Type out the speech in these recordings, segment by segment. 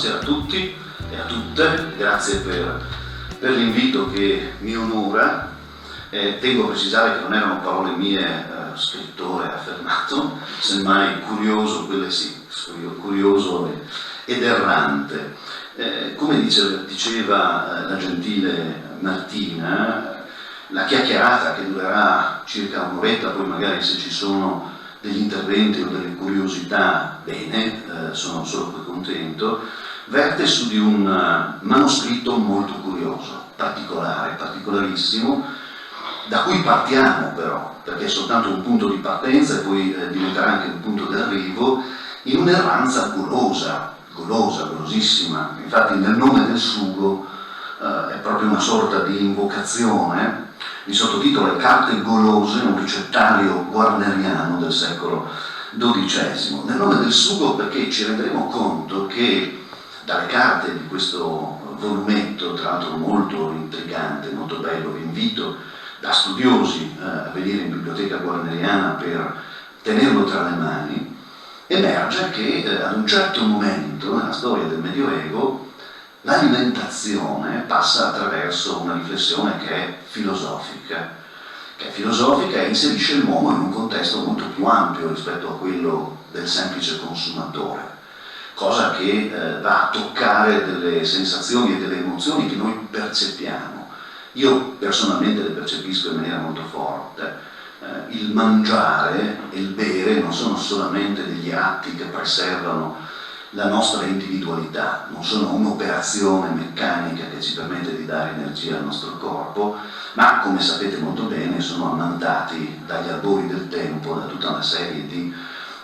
buonasera a tutti e a tutte, grazie per l'invito che mi onora. Tengo a precisare che non erano parole mie, scrittore affermato, semmai curioso, quelle sì, curioso ed errante. Come diceva la gentile Martina, la chiacchierata che durerà circa un'oretta, poi magari se ci sono degli interventi o delle curiosità, bene, sono solo più contento, verte su di un manoscritto molto curioso, particolare, particolarissimo, da cui partiamo però, perché è soltanto un punto di partenza e poi diventerà anche un punto di arrivo, in un'erranza golosissima. Infatti nel nome del sugo è proprio una sorta di invocazione. Il sottotitolo è Carte golose, un ricettario guarneriano del secolo XII. Nel nome del sugo perché ci renderemo conto che dalle carte di questo volumetto, tra l'altro molto intrigante, molto bello, vi invito da studiosi a venire in biblioteca guarneriana per tenerlo tra le mani, emerge che ad un certo momento nella storia del Medioevo l'alimentazione passa attraverso una riflessione che è filosofica e inserisce l'uomo in un contesto molto più ampio rispetto a quello del semplice consumatore, cosa che va a toccare delle sensazioni e delle emozioni che noi percepiamo. Io personalmente le percepisco in maniera molto forte. Il mangiare e il bere non sono solamente degli atti che preservano la nostra individualità, non sono un'operazione meccanica che ci permette di dare energia al nostro corpo, ma come sapete molto bene sono ammantati dagli albori del tempo da tutta una serie di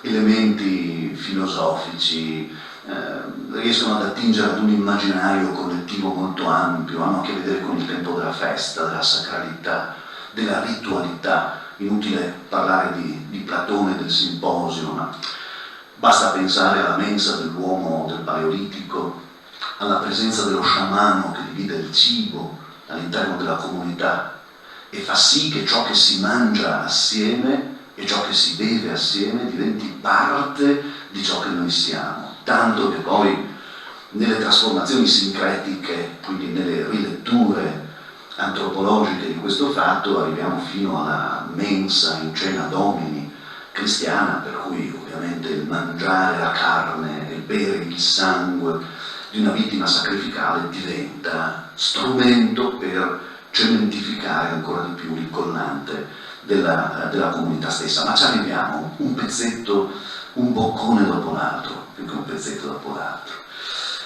elementi filosofici, riescono ad attingere ad un immaginario collettivo molto ampio, hanno a che vedere con il tempo della festa, della sacralità, della ritualità. Inutile parlare di Platone, del simposio, ma basta pensare alla mensa dell'uomo del Paleolitico, alla presenza dello sciamano che divide il cibo all'interno della comunità e fa sì che ciò che si mangia assieme e ciò che si beve assieme diventi parte di ciò che noi siamo, tanto che poi nelle trasformazioni sincretiche, quindi nelle riletture antropologiche di questo fatto, arriviamo fino alla mensa in cena domini cristiana, per cui ovviamente il mangiare la carne e il bere il sangue di una vittima sacrificale diventa strumento per cementificare ancora di più il collante della comunità stessa. Ma ci arriviamo, un pezzetto, un boccone dopo l'altro, più che un pezzetto dopo l'altro.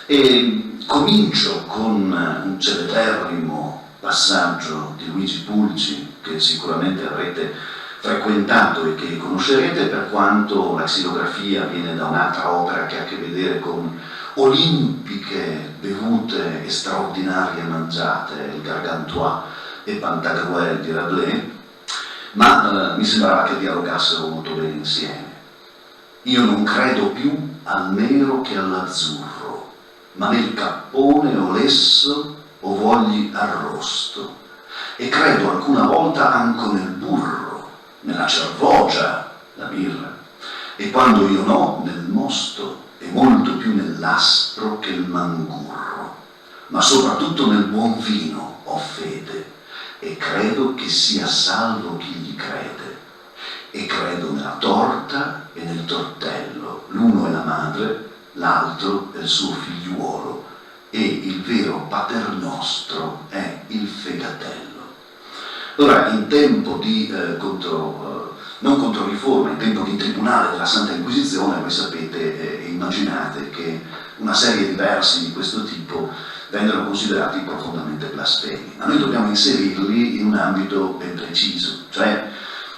E comincio con un celeberrimo passaggio di Luigi Pulci, che sicuramente avrete frequentato e che conoscerete, per quanto la xilografia viene da un'altra opera che ha a che vedere con olimpiche bevute e straordinarie mangiate, il Gargantua e Pantagruel di Rabelais, ma mi sembrava che dialogassero molto bene insieme. Io non credo più al nero che all'azzurro, ma nel cappone o lesso o vogli arrosto, e credo alcuna volta anche nel burro, nella cervogia, la birra, e quando io no, nel mosto, e molto più nell'aspro che il mangurro, ma soprattutto nel buon vino ho fede, e credo che sia salvo chi gli crede, e credo nella torta e nel tortello, l'uno è la madre, l'altro è il suo figliuolo, e il vero paternostro è il fegatello. Ora, in tempo di non controriforma, in tempo di tribunale della Santa Inquisizione, voi sapete e immaginate che una serie di versi di questo tipo vennero considerati profondamente blasfemi, ma noi dobbiamo inserirli in un ambito ben preciso, cioè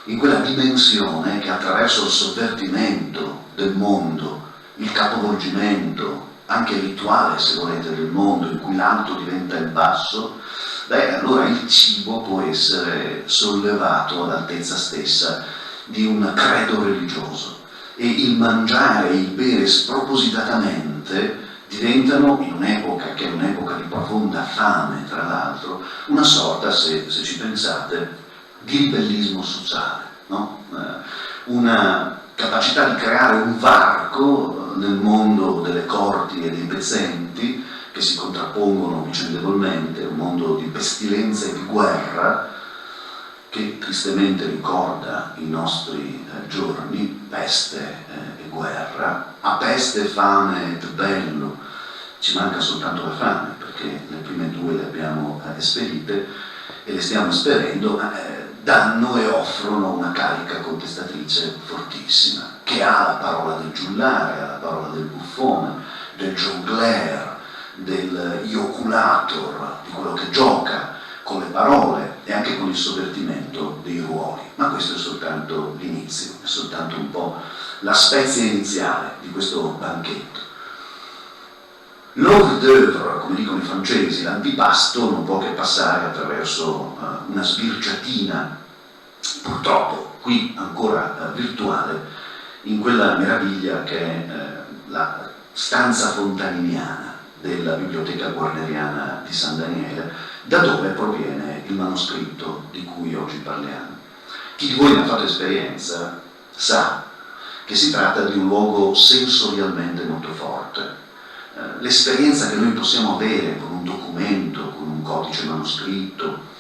in quella dimensione che attraverso il sovvertimento del mondo, il capovolgimento, anche rituale se volete del mondo, in cui l'alto diventa il basso, allora il cibo può essere sollevato all'altezza stessa di un credo religioso, e il mangiare e il bere spropositatamente diventano, in un'epoca che è un'epoca di profonda fame tra l'altro, una sorta, se ci pensate, di ribellismo sociale, no? Una capacità di creare un varco nel mondo delle corti e dei pezzenti che si contrappongono vicendevolmente, un mondo di pestilenza e di guerra che tristemente ricorda i nostri giorni, peste e guerra. A peste, fame e bello ci manca soltanto la fame, perché le prime due le abbiamo esperite e le stiamo esperendo, danno e offrono una carica contestatrice fortissima, che ha la parola del giullare, ha la parola del buffone, del jongleur, del ioculator, di quello che gioca con le parole e anche con il sovvertimento dei ruoli. Ma questo è soltanto l'inizio, è soltanto un po' la spezia iniziale di questo banchetto. L'hors d'oeuvre, come dicono i francesi, l'antipasto non può che passare attraverso una sbirciatina, purtroppo qui ancora virtuale, in quella meraviglia che è la stanza fontaniniana della biblioteca guarneriana di San Daniele, da dove proviene il manoscritto di cui oggi parliamo. Chi di voi ne ha fatto esperienza sa che si tratta di un luogo sensorialmente molto forte. L'esperienza che noi possiamo avere con un documento, con un codice manoscritto,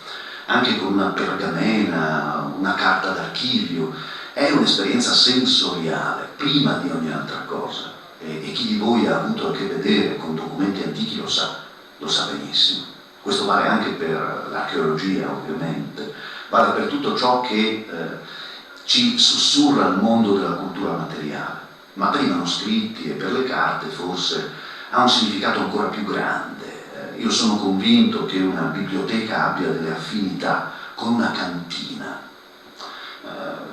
anche con una pergamena, una carta d'archivio, è un'esperienza sensoriale, prima di ogni altra cosa. E chi di voi ha avuto a che vedere con documenti antichi lo sa benissimo. Questo vale anche per l'archeologia, ovviamente, vale per tutto ciò che ci sussurra il mondo della cultura materiale, ma per i manoscritti e per le carte forse ha un significato ancora più grande. Io sono convinto che una biblioteca abbia delle affinità con una cantina,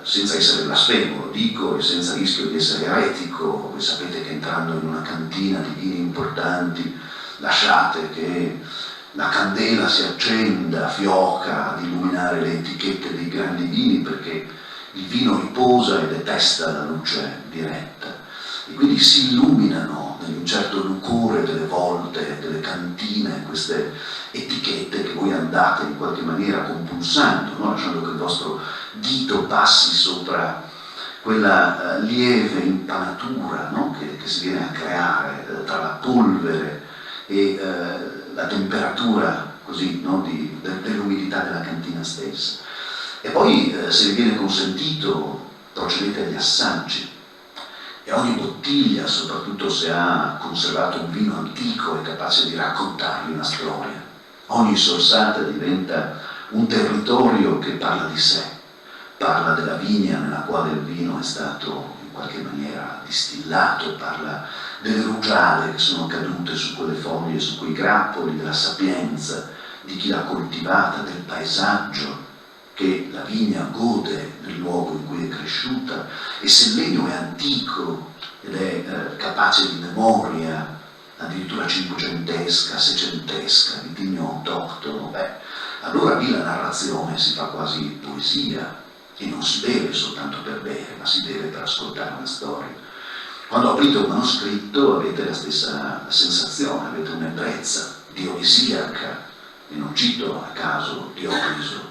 senza essere blasfemo, lo dico, e senza rischio di essere eretico. Voi sapete che entrando in una cantina di vini importanti lasciate che la candela si accenda, fioca ad illuminare le etichette dei grandi vini, perché il vino riposa e detesta la luce diretta. E quindi si illuminano in un certo lucore delle volte, delle cantine, queste etichette che voi andate in qualche maniera compulsando, no? Lasciando che il vostro dito passi sopra quella lieve impanatura, no? che si viene a creare tra la polvere e la temperatura così, no? dell'umidità della cantina stessa. E poi, se vi viene consentito, procedete agli assaggi. E ogni bottiglia, soprattutto se ha conservato un vino antico, è capace di raccontarvi una storia. Ogni sorsata diventa un territorio che parla di sé, parla della vigna nella quale il vino è stato in qualche maniera distillato, parla delle rugiade che sono cadute su quelle foglie, su quei grappoli, della sapienza di chi l'ha coltivata, del paesaggio che la vigna gode nel luogo in cui è cresciuta. E se il legno è antico ed è capace di memoria, addirittura cinquecentesca, seicentesca, di tigno autoctono, allora lì la narrazione si fa quasi poesia, e non si beve soltanto per bere, ma si beve per ascoltare una storia. Quando aprite un manoscritto avete la stessa sensazione, avete un'ebbrezza dionisiaca, e non cito a caso Dioniso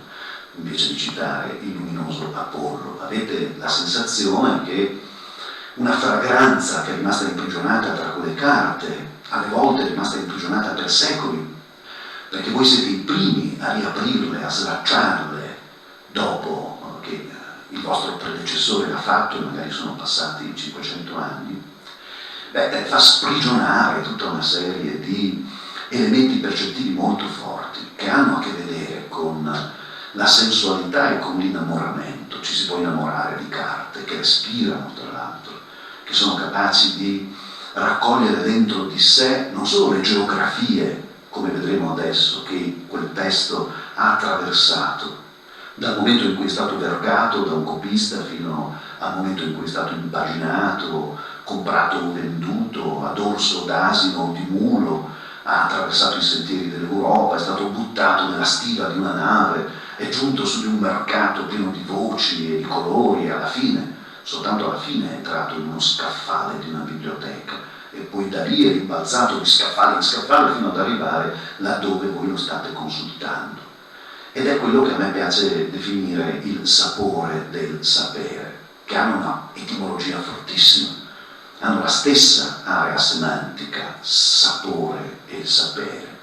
invece di citare il luminoso Apollo, avete la sensazione che una fragranza che è rimasta imprigionata tra quelle carte, alle volte è rimasta imprigionata per secoli, perché voi siete i primi a riaprirle, a slacciarle dopo che il vostro predecessore l'ha fatto e magari sono passati 500 anni, fa sprigionare tutta una serie di elementi percettivi molto forti che hanno a che vedere con la sensualità e con l'innamoramento. Ci si può innamorare di carte che respirano, tra l'altro, che sono capaci di raccogliere dentro di sé non solo le geografie, come vedremo adesso, che quel testo ha attraversato, dal momento in cui è stato vergato da un copista fino al momento in cui è stato impaginato, comprato o venduto a dorso d'asino o di mulo, ha attraversato i sentieri dell'Europa, è stato buttato nella stiva di una nave, è giunto su di un mercato pieno di voci e di colori, e alla fine, soltanto alla fine, è entrato in uno scaffale di una biblioteca, e poi da lì è rimbalzato di scaffale in scaffale fino ad arrivare laddove voi lo state consultando. Ed è quello che a me piace definire il sapore del sapere, che hanno una etimologia fortissima. hanno la stessa area semantica, sapore e sapere.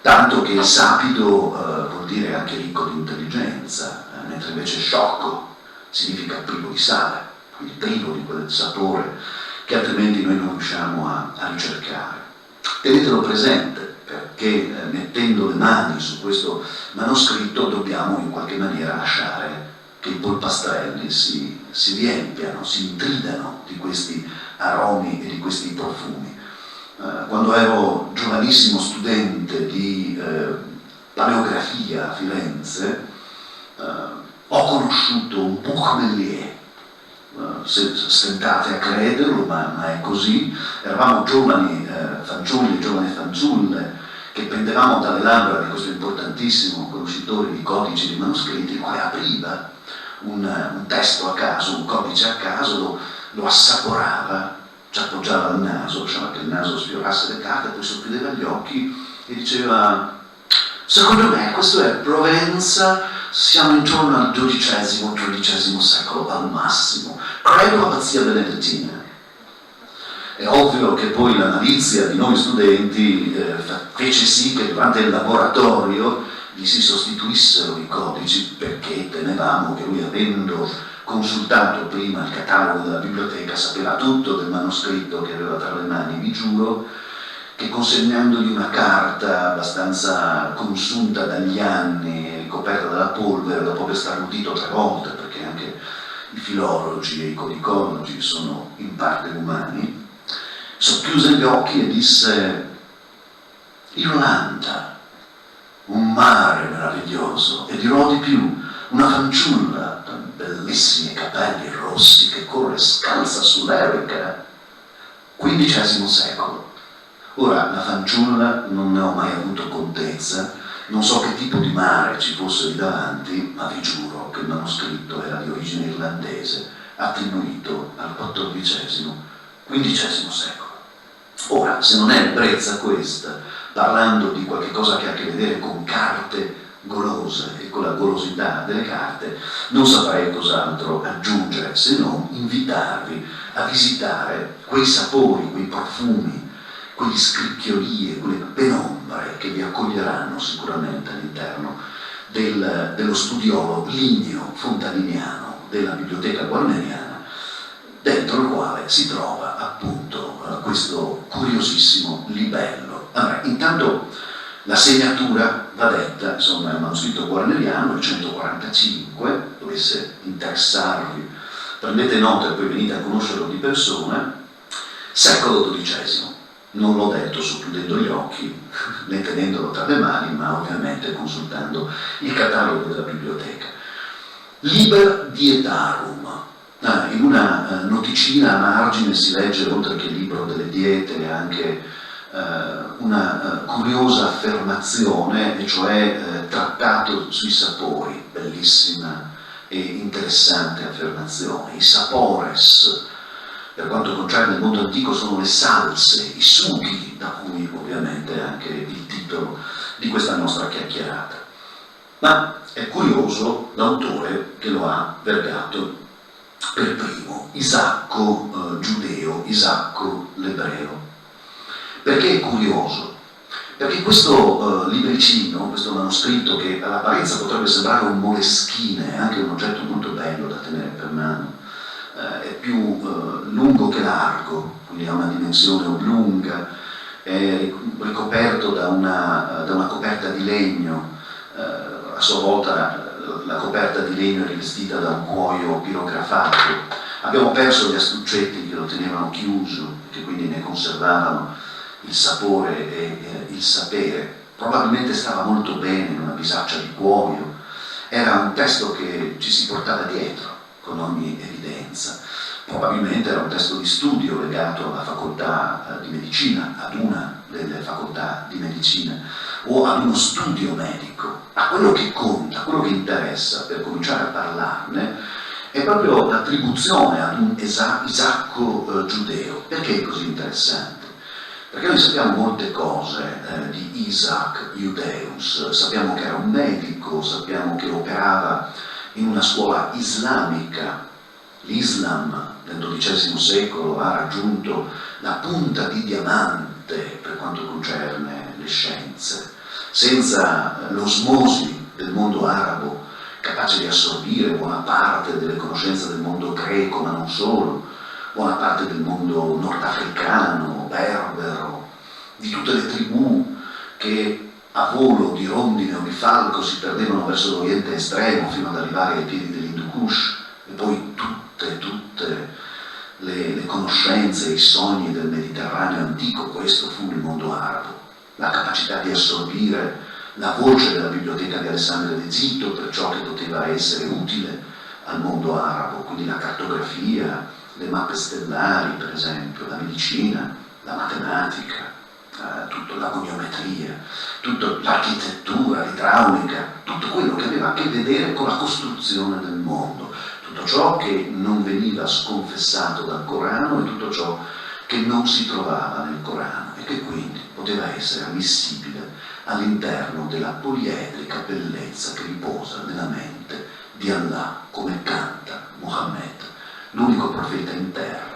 Tanto che sapido vuol dire anche ricco di intelligenza, mentre invece sciocco significa privo di sale, quindi privo di quel sapore che altrimenti noi non riusciamo a ricercare. Tenetelo presente, perché mettendo le mani su questo manoscritto dobbiamo in qualche maniera lasciare che i polpastrelli si riempiano, si intridano di questi aromi e di questi profumi. Quando ero giovanissimo studente di paleografia a Firenze, ho conosciuto un buchmelier. Stentate a crederlo, ma è così. Eravamo giovani fanciulli, giovani fanciulle, che pendevamo dalle labbra di questo importantissimo conoscitore di codici di manoscritti, il quale apriva un testo a caso, un codice a caso, lo assaporava, ci appoggiava al naso, lasciava che il naso sfiorasse le carte, poi socchiudeva gli occhi e diceva: secondo me questo è Provenza, siamo intorno al XII secolo al massimo, credo abbazia benedettina. È ovvio che poi la malizia di noi studenti fece sì che durante il laboratorio gli si sostituissero i codici, perché temevamo che lui, avendo consultato prima il catalogo della biblioteca, sapeva tutto del manoscritto che aveva tra le mani. Vi giuro che consegnandogli una carta abbastanza consunta dagli anni, ricoperta dalla polvere, dopo aver starnutito 3 volte, perché anche i filologi e i codicologi sono in parte umani, socchiuse gli occhi e disse: Irlanda, un mare meraviglioso, e dirò di più, una fanciulla, bellissimi capelli rossi, che corre scalza sull'Erica, XV secolo. Ora, la fanciulla non ne ho mai avuto contezza, non so che tipo di mare ci fosse lì davanti, ma vi giuro che il manoscritto era di origine irlandese, attribuito al XIV secolo. Ora, se non è ebbrezza questa, parlando di qualche cosa che ha a che vedere con carte golose e con la golosità delle carte, non saprei cos'altro aggiungere se non invitarvi a visitare quei sapori, quei profumi, quelle scricchiolie, quelle penombre che vi accoglieranno sicuramente all'interno dello studiolo ligneo fontaniniano della biblioteca guarneriana, dentro il quale si trova appunto questo curiosissimo libello. Allora, intanto la segnatura va detta, insomma, è un manoscritto guarneriano, il 145, dovesse interessarvi, prendete nota e poi venite a conoscerlo di persona, secolo XII. Non l'ho detto socchiudendo gli occhi, né tenendolo tra le mani, ma ovviamente consultando il catalogo della biblioteca. Liber Dietarum. In una noticina a margine si legge, oltre che il libro delle diete, anche una curiosa affermazione, e cioè trattato sui sapori, bellissima e interessante affermazione. I sapores, per quanto concerne il mondo antico, sono le salse, i sughi, da cui ovviamente anche il titolo di questa nostra chiacchierata. Ma è curioso l'autore che lo ha vergato per primo, Isacco giudeo, Isacco l'ebreo. Perché è curioso? Perché questo libricino, questo manoscritto, che all'apparenza potrebbe sembrare un moleschine, è anche un oggetto molto bello da tenere per mano, è più lungo che largo, quindi ha una dimensione oblunga, è ricoperto da una coperta di legno, a sua volta la coperta di legno è rivestita da un cuoio pirografato. Abbiamo perso gli astuccetti che lo tenevano chiuso, che quindi ne conservavano il sapore e il sapere. Probabilmente stava molto bene in una bisaccia di cuoio, era un testo che ci si portava dietro con ogni evidenza. Probabilmente era un testo di studio legato alla facoltà di medicina, ad una delle facoltà di medicina, o ad uno studio medico. A quello che conta, quello che interessa per cominciare a parlarne è proprio l'attribuzione ad un Isacco giudeo. Perché è così interessante? Perché noi sappiamo molte cose di Isaac Iudeus, sappiamo che era un medico, sappiamo che operava in una scuola islamica, L'Islam nel XII secolo ha raggiunto la punta di diamante per quanto concerne le scienze. Senza l'osmosi del mondo arabo, capace di assorbire buona parte delle conoscenze del mondo greco, ma non solo, buona parte del mondo nordafricano, berbero, di tutte le tribù che a volo di rondine o di falco si perdevano verso l'Oriente estremo fino ad arrivare ai piedi dell'Hindu Kush, e poi tutte le conoscenze e i sogni del Mediterraneo antico. Questo fu il mondo arabo, la capacità di assorbire la voce della biblioteca di Alessandria d'Egitto per ciò che poteva essere utile al mondo arabo, quindi la cartografia, le mappe stellari per esempio, la medicina, la matematica, tutta la goniometria, tutta l'architettura, l'idraulica, tutto quello che aveva a che vedere con la costruzione del mondo, tutto ciò che non veniva sconfessato dal Corano e tutto ciò che non si trovava nel Corano e che quindi poteva essere ammissibile all'interno della poliedrica bellezza che riposa nella mente di Allah, come canta Muhammad, l'unico profeta in terra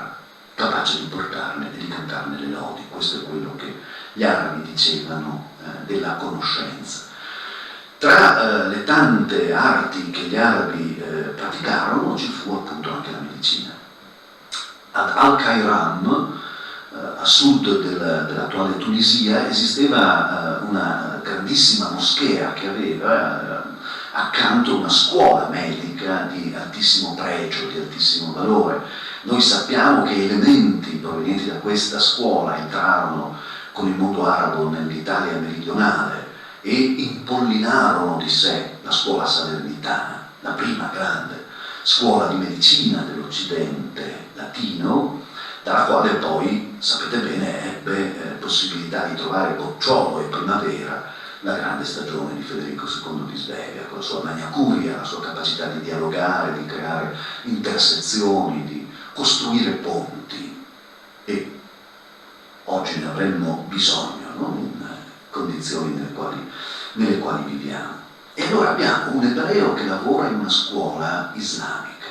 capace di portarne e di cantarne le lodi. Questo è quello che gli arabi dicevano della conoscenza. Tra le tante arti che gli arabi praticarono ci fu appunto anche la medicina. Ad Al-Khairam, a sud dell'attuale Tunisia, esisteva una grandissima moschea che aveva accanto una scuola medica di altissimo pregio, di altissimo valore. Noi sappiamo che elementi provenienti da questa scuola entrarono con il mondo arabo nell'Italia meridionale e impollinarono di sé la scuola salernitana, la prima grande scuola di medicina dell'Occidente latino, dalla quale poi, sapete bene, ebbe possibilità di trovare Bocciolo e Primavera, la grande stagione di Federico II di Svevia, con la sua magna curia, la sua capacità di dialogare, di creare intersezioni, di costruire ponti. E oggi ne avremmo bisogno, no? In condizioni nelle quali viviamo. E allora abbiamo un ebreo che lavora in una scuola islamica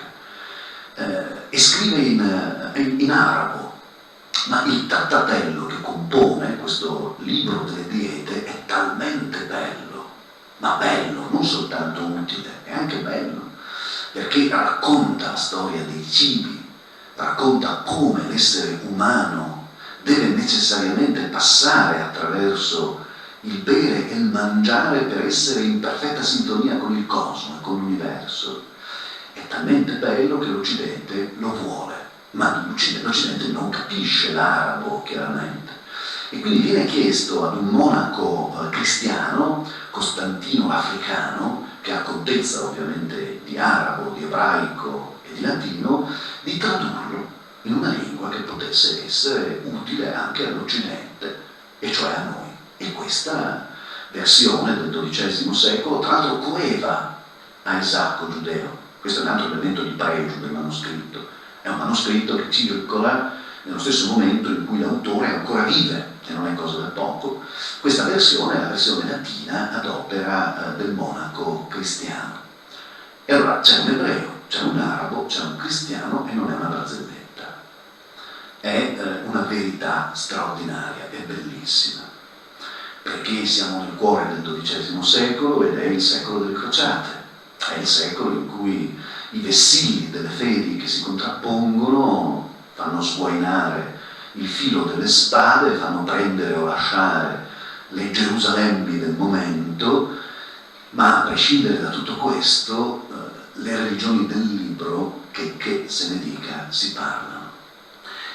e scrive in arabo, ma il trattatello che compone questo libro delle diete è talmente bello, ma bello, non soltanto utile, è anche bello, perché racconta la storia dei cibi, racconta come l'essere umano deve necessariamente passare attraverso il bere e il mangiare per essere in perfetta sintonia con il cosmo e con l'universo. È talmente bello che l'Occidente lo vuole, ma l'Occidente non capisce l'arabo chiaramente. E quindi viene chiesto ad un monaco cristiano, Costantino l'Africano, che ha contezza ovviamente di arabo, di ebraico e di latino, di tradurlo in una lingua che potesse essere utile anche all'Occidente, e cioè a noi. E questa versione del XII secolo, tra l'altro, coeva a Isacco Giudeo. Questo è un altro elemento di pregio del manoscritto. È un manoscritto che circola nello stesso momento in cui l'autore ancora vive, e non è cosa da poco. Questa versione è la versione latina ad opera del monaco cristiano. E allora c'è un ebreo, c'è un arabo, c'è un cristiano, e non è una barzelletta. È una verità straordinaria e bellissima, perché siamo nel cuore del XII secolo ed è il secolo delle crociate, è il secolo in cui i vessilli delle fedi che si contrappongono fanno sguainare il filo delle spade, fanno prendere o lasciare le Gerusalemmi del momento, ma a prescindere da tutto questo, le religioni del libro, che se ne dica, si parlano.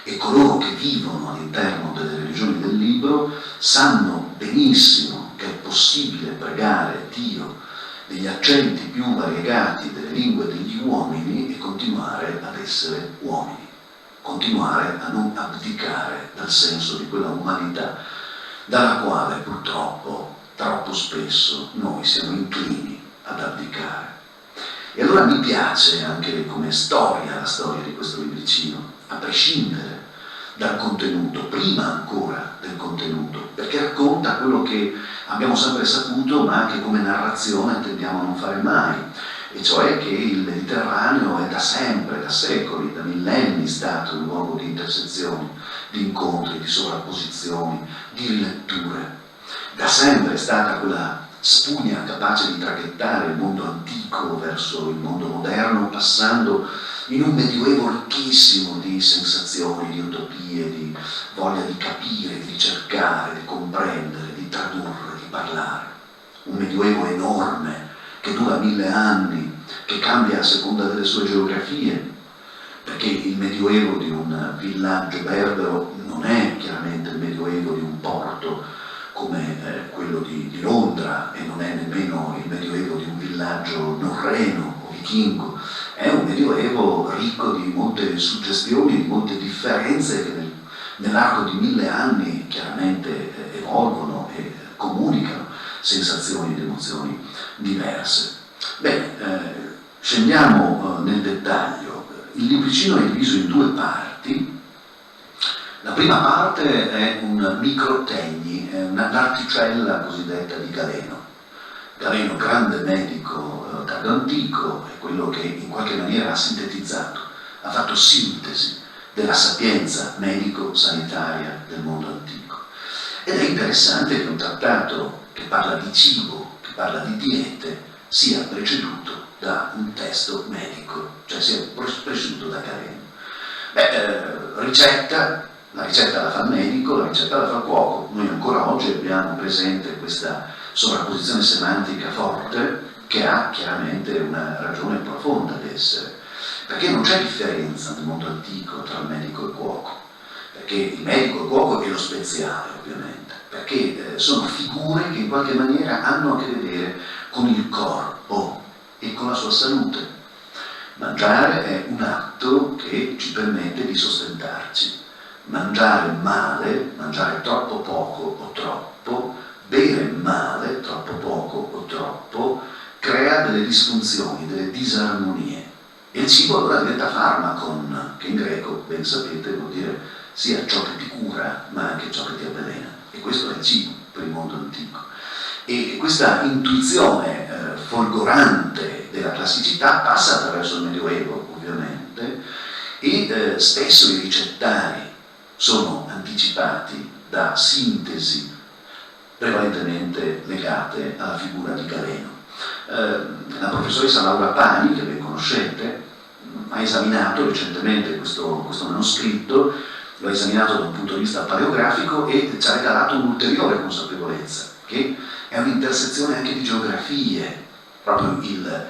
E coloro che vivono all'interno delle religioni del libro sanno benissimo che è possibile pregare Dio degli accenti più variegati delle lingue degli uomini e continuare ad essere uomini, continuare a non abdicare dal senso di quella umanità dalla quale purtroppo troppo spesso noi siamo inclini ad abdicare. E allora mi piace anche come storia la storia di questo libricino, a prescindere dal contenuto, prima ancora del contenuto, perché racconta quello che abbiamo sempre saputo, ma che come narrazione tendiamo a non fare mai, e cioè che il Mediterraneo è da sempre, da secoli, da millenni stato un luogo di intersezioni, di incontri, di sovrapposizioni, di riletture. Da sempre è stata quella spugna capace di traghettare il mondo antico verso il mondo moderno, passando in un medioevo ricchissimo di sensazioni, di utopie, di voglia di capire, di cercare, di comprendere, di tradurre, di parlare. Un medioevo enorme, che dura 1000 anni, che cambia a seconda delle sue geografie, perché il medioevo di un villaggio berbero non è chiaramente il medioevo di un porto come quello di Londra, e non è nemmeno il medioevo di un villaggio norreno o vichingo. È un medioevo ricco di molte suggestioni, di molte differenze che nell'arco di 1000 anni chiaramente evolvono e comunicano sensazioni ed emozioni diverse. Bene, scendiamo nel dettaglio. Il libricino è diviso in 2 parti. La prima parte è un microtegni, è un'articella cosiddetta di Galeno. Galeno, grande medico tardo-antico, è quello che in qualche maniera ha sintetizzato, ha fatto sintesi della sapienza medico-sanitaria del mondo antico. Ed è interessante che un trattato che parla di cibo, che parla di diete, sia preceduto da un testo medico, cioè sia preceduto da Galeno. La ricetta la fa il medico, la ricetta la fa il cuoco. Noi ancora oggi abbiamo presente questa sovrapposizione semantica forte che ha chiaramente una ragione profonda d'essere, perché non c'è differenza nel mondo antico tra il medico e il cuoco, perché il medico e il cuoco è lo speziale ovviamente, perché sono figure che in qualche maniera hanno a che vedere con il corpo e con la sua salute. Mangiare è un atto che ci permette di sostentarci. Mangiare male, mangiare troppo poco o troppo, bere male, troppo poco o troppo, crea delle disfunzioni, delle disarmonie. E il cibo allora diventa farmacon, che in greco, ben sapete, vuol dire sia ciò che ti cura, ma anche ciò che ti avvelena. E questo è il cibo per il mondo antico. E questa intuizione folgorante della classicità passa attraverso il Medioevo, ovviamente, e spesso i ricettari sono anticipati da sintesi prevalentemente legate alla figura di Galeno. La professoressa Laura Pani, che ben conoscete, ha esaminato recentemente questo manoscritto, lo ha esaminato da un punto di vista paleografico e ci ha regalato un'ulteriore consapevolezza, che è un'intersezione anche di geografie. Proprio il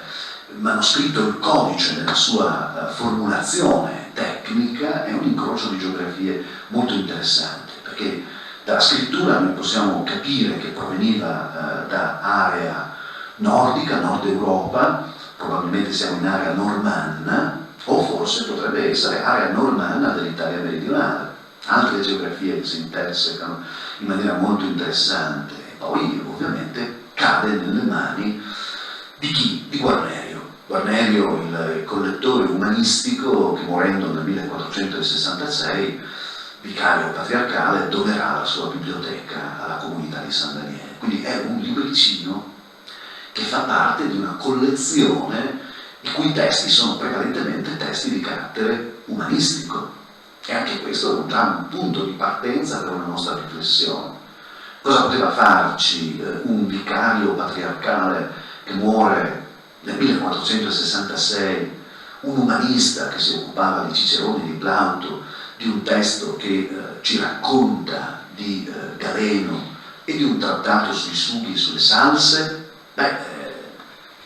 manoscritto, il codice nella sua formulazione tecnica è un incrocio di geografie molto interessante, perché dalla scrittura noi possiamo capire che proveniva da area nordica, Nord Europa, probabilmente siamo in area normanna, o forse potrebbe essere area normanna dell'Italia meridionale. Altre geografie che si intersecano in maniera molto interessante. E poi ovviamente cade nelle mani di chi? Di Guarnerio. Guarnerio, il collettore umanistico che morendo nel 1466, vicario patriarcale, donerà la sua biblioteca alla comunità di San Daniele. Quindi è un libricino che fa parte di una collezione i cui testi sono prevalentemente testi di carattere umanistico. E anche questo è già un punto di partenza per una nostra riflessione. Cosa poteva farci un vicario patriarcale che muore nel 1466, un umanista che si occupava di Cicerone, di Plauto, di un testo che ci racconta di Galeno e di un trattato sui sughi e sulle salse?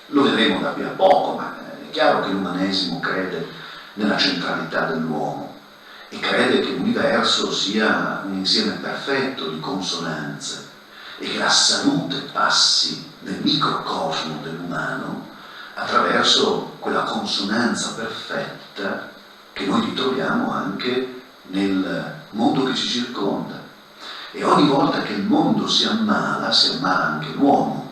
Lo vedremo da qui a poco, ma è chiaro che l'umanesimo crede nella centralità dell'uomo e crede che l'universo sia un insieme perfetto di consonanze e che la salute passi nel microcosmo dell'umano attraverso quella consonanza perfetta che noi ritroviamo anche nel mondo che ci circonda. E ogni volta che il mondo si ammala anche l'uomo.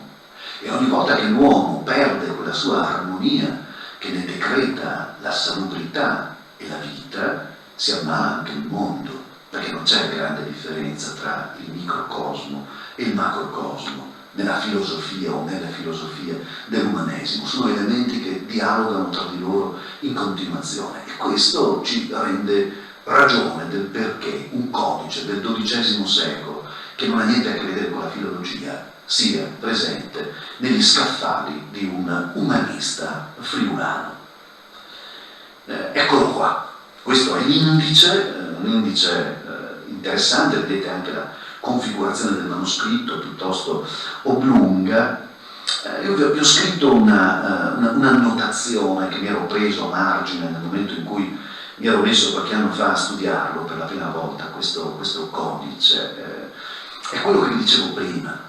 E ogni volta che l'uomo perde quella sua armonia che ne decreta la salubrità e la vita, si ammala anche il mondo, perché non c'è grande differenza tra il microcosmo e il macrocosmo, nella filosofia o nelle filosofie dell'umanesimo, sono elementi che dialogano tra di loro in continuazione e questo ci rende ragione del perché un codice del XII secolo, che non ha niente a che vedere con la filologia, sia presente negli scaffali di un umanista friulano. Eccolo qua, questo è l'indice, un indice interessante, vedete anche la configurazione del manoscritto piuttosto oblunga. Io vi ho scritto un'annotazione che mi ero preso a margine nel momento in cui mi ero messo qualche anno fa a studiarlo per la prima volta, questo codice. È quello che vi dicevo prima,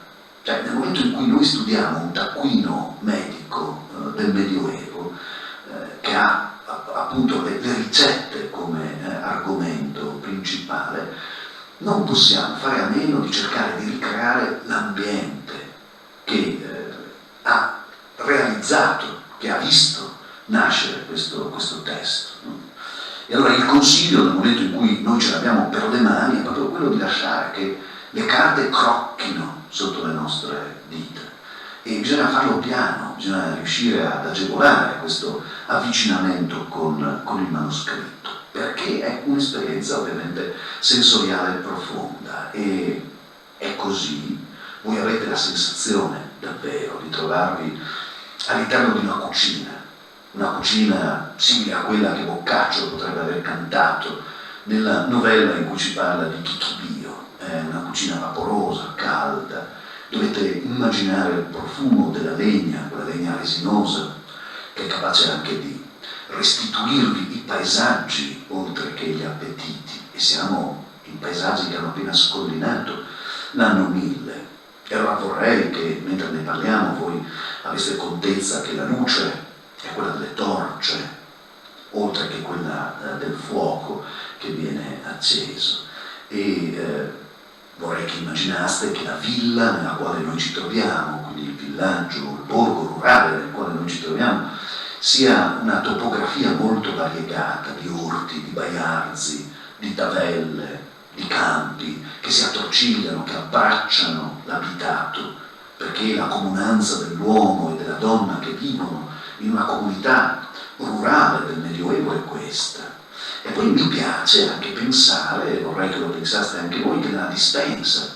cioè nel momento in cui noi studiamo un taccuino medico del Medioevo che ha appunto le ricette come argomento principale, non possiamo fare a meno di cercare di ricreare l'ambiente che ha realizzato, che ha visto nascere questo testo. E allora il consiglio nel momento in cui noi ce l'abbiamo per le mani è proprio quello di lasciare che le carte crocchino sotto le nostre dita e bisogna farlo piano, bisogna riuscire ad agevolare questo avvicinamento con il manoscritto, perché è un'esperienza ovviamente sensoriale profonda e è così, voi avrete la sensazione davvero di trovarvi all'interno di una cucina simile a quella che Boccaccio potrebbe aver cantato nella novella in cui ci parla di Chicchibio. È una cucina vaporosa, calda, dovete immaginare il profumo della legna, quella legna resinosa, che è capace anche di restituirvi i paesaggi oltre che gli appetiti, e siamo in paesaggi che hanno appena scollinato l'anno 1000. E allora vorrei che mentre ne parliamo voi aveste contezza che la luce è quella delle torce, oltre che quella del fuoco che viene acceso. E vorrei che immaginaste che la villa nella quale noi ci troviamo, quindi il villaggio, il borgo rurale nel quale noi ci troviamo, sia una topografia molto variegata di orti, di baiarzi, di tavelle, di campi che si attorcigliano, che abbracciano l'abitato, perché la comunanza dell'uomo e della donna che vivono in una comunità rurale del Medioevo è questa. E poi mi piace anche pensare, e vorrei che lo pensaste anche voi, che nella dispensa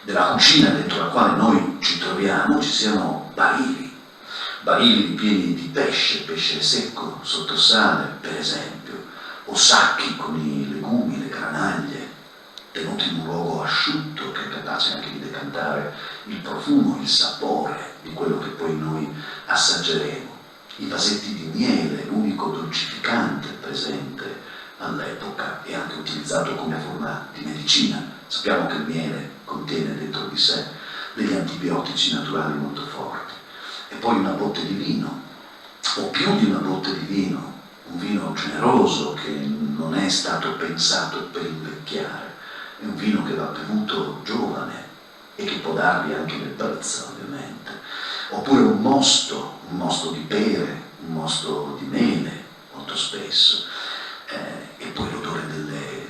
della cucina dentro la quale noi ci troviamo ci siano barili pieni di pesce secco, sotto sale per esempio, o sacchi con i legumi, le granaglie, tenuti in un luogo asciutto che è capace anche di decantare il profumo, il sapore di quello che poi noi assaggeremo. I vasetti di miele, l'unico dolcificante presente all'epoca e anche utilizzato come forma di medicina. Sappiamo che il miele contiene dentro di sé degli antibiotici naturali molto forti. E poi una botte di vino, o più di una botte di vino, un vino generoso che non è stato pensato per invecchiare, è un vino che va bevuto giovane e che può darvi anche l'ebbrezza ovviamente. Oppure un mosto di pere, un mosto di mele molto spesso, e poi l'odore delle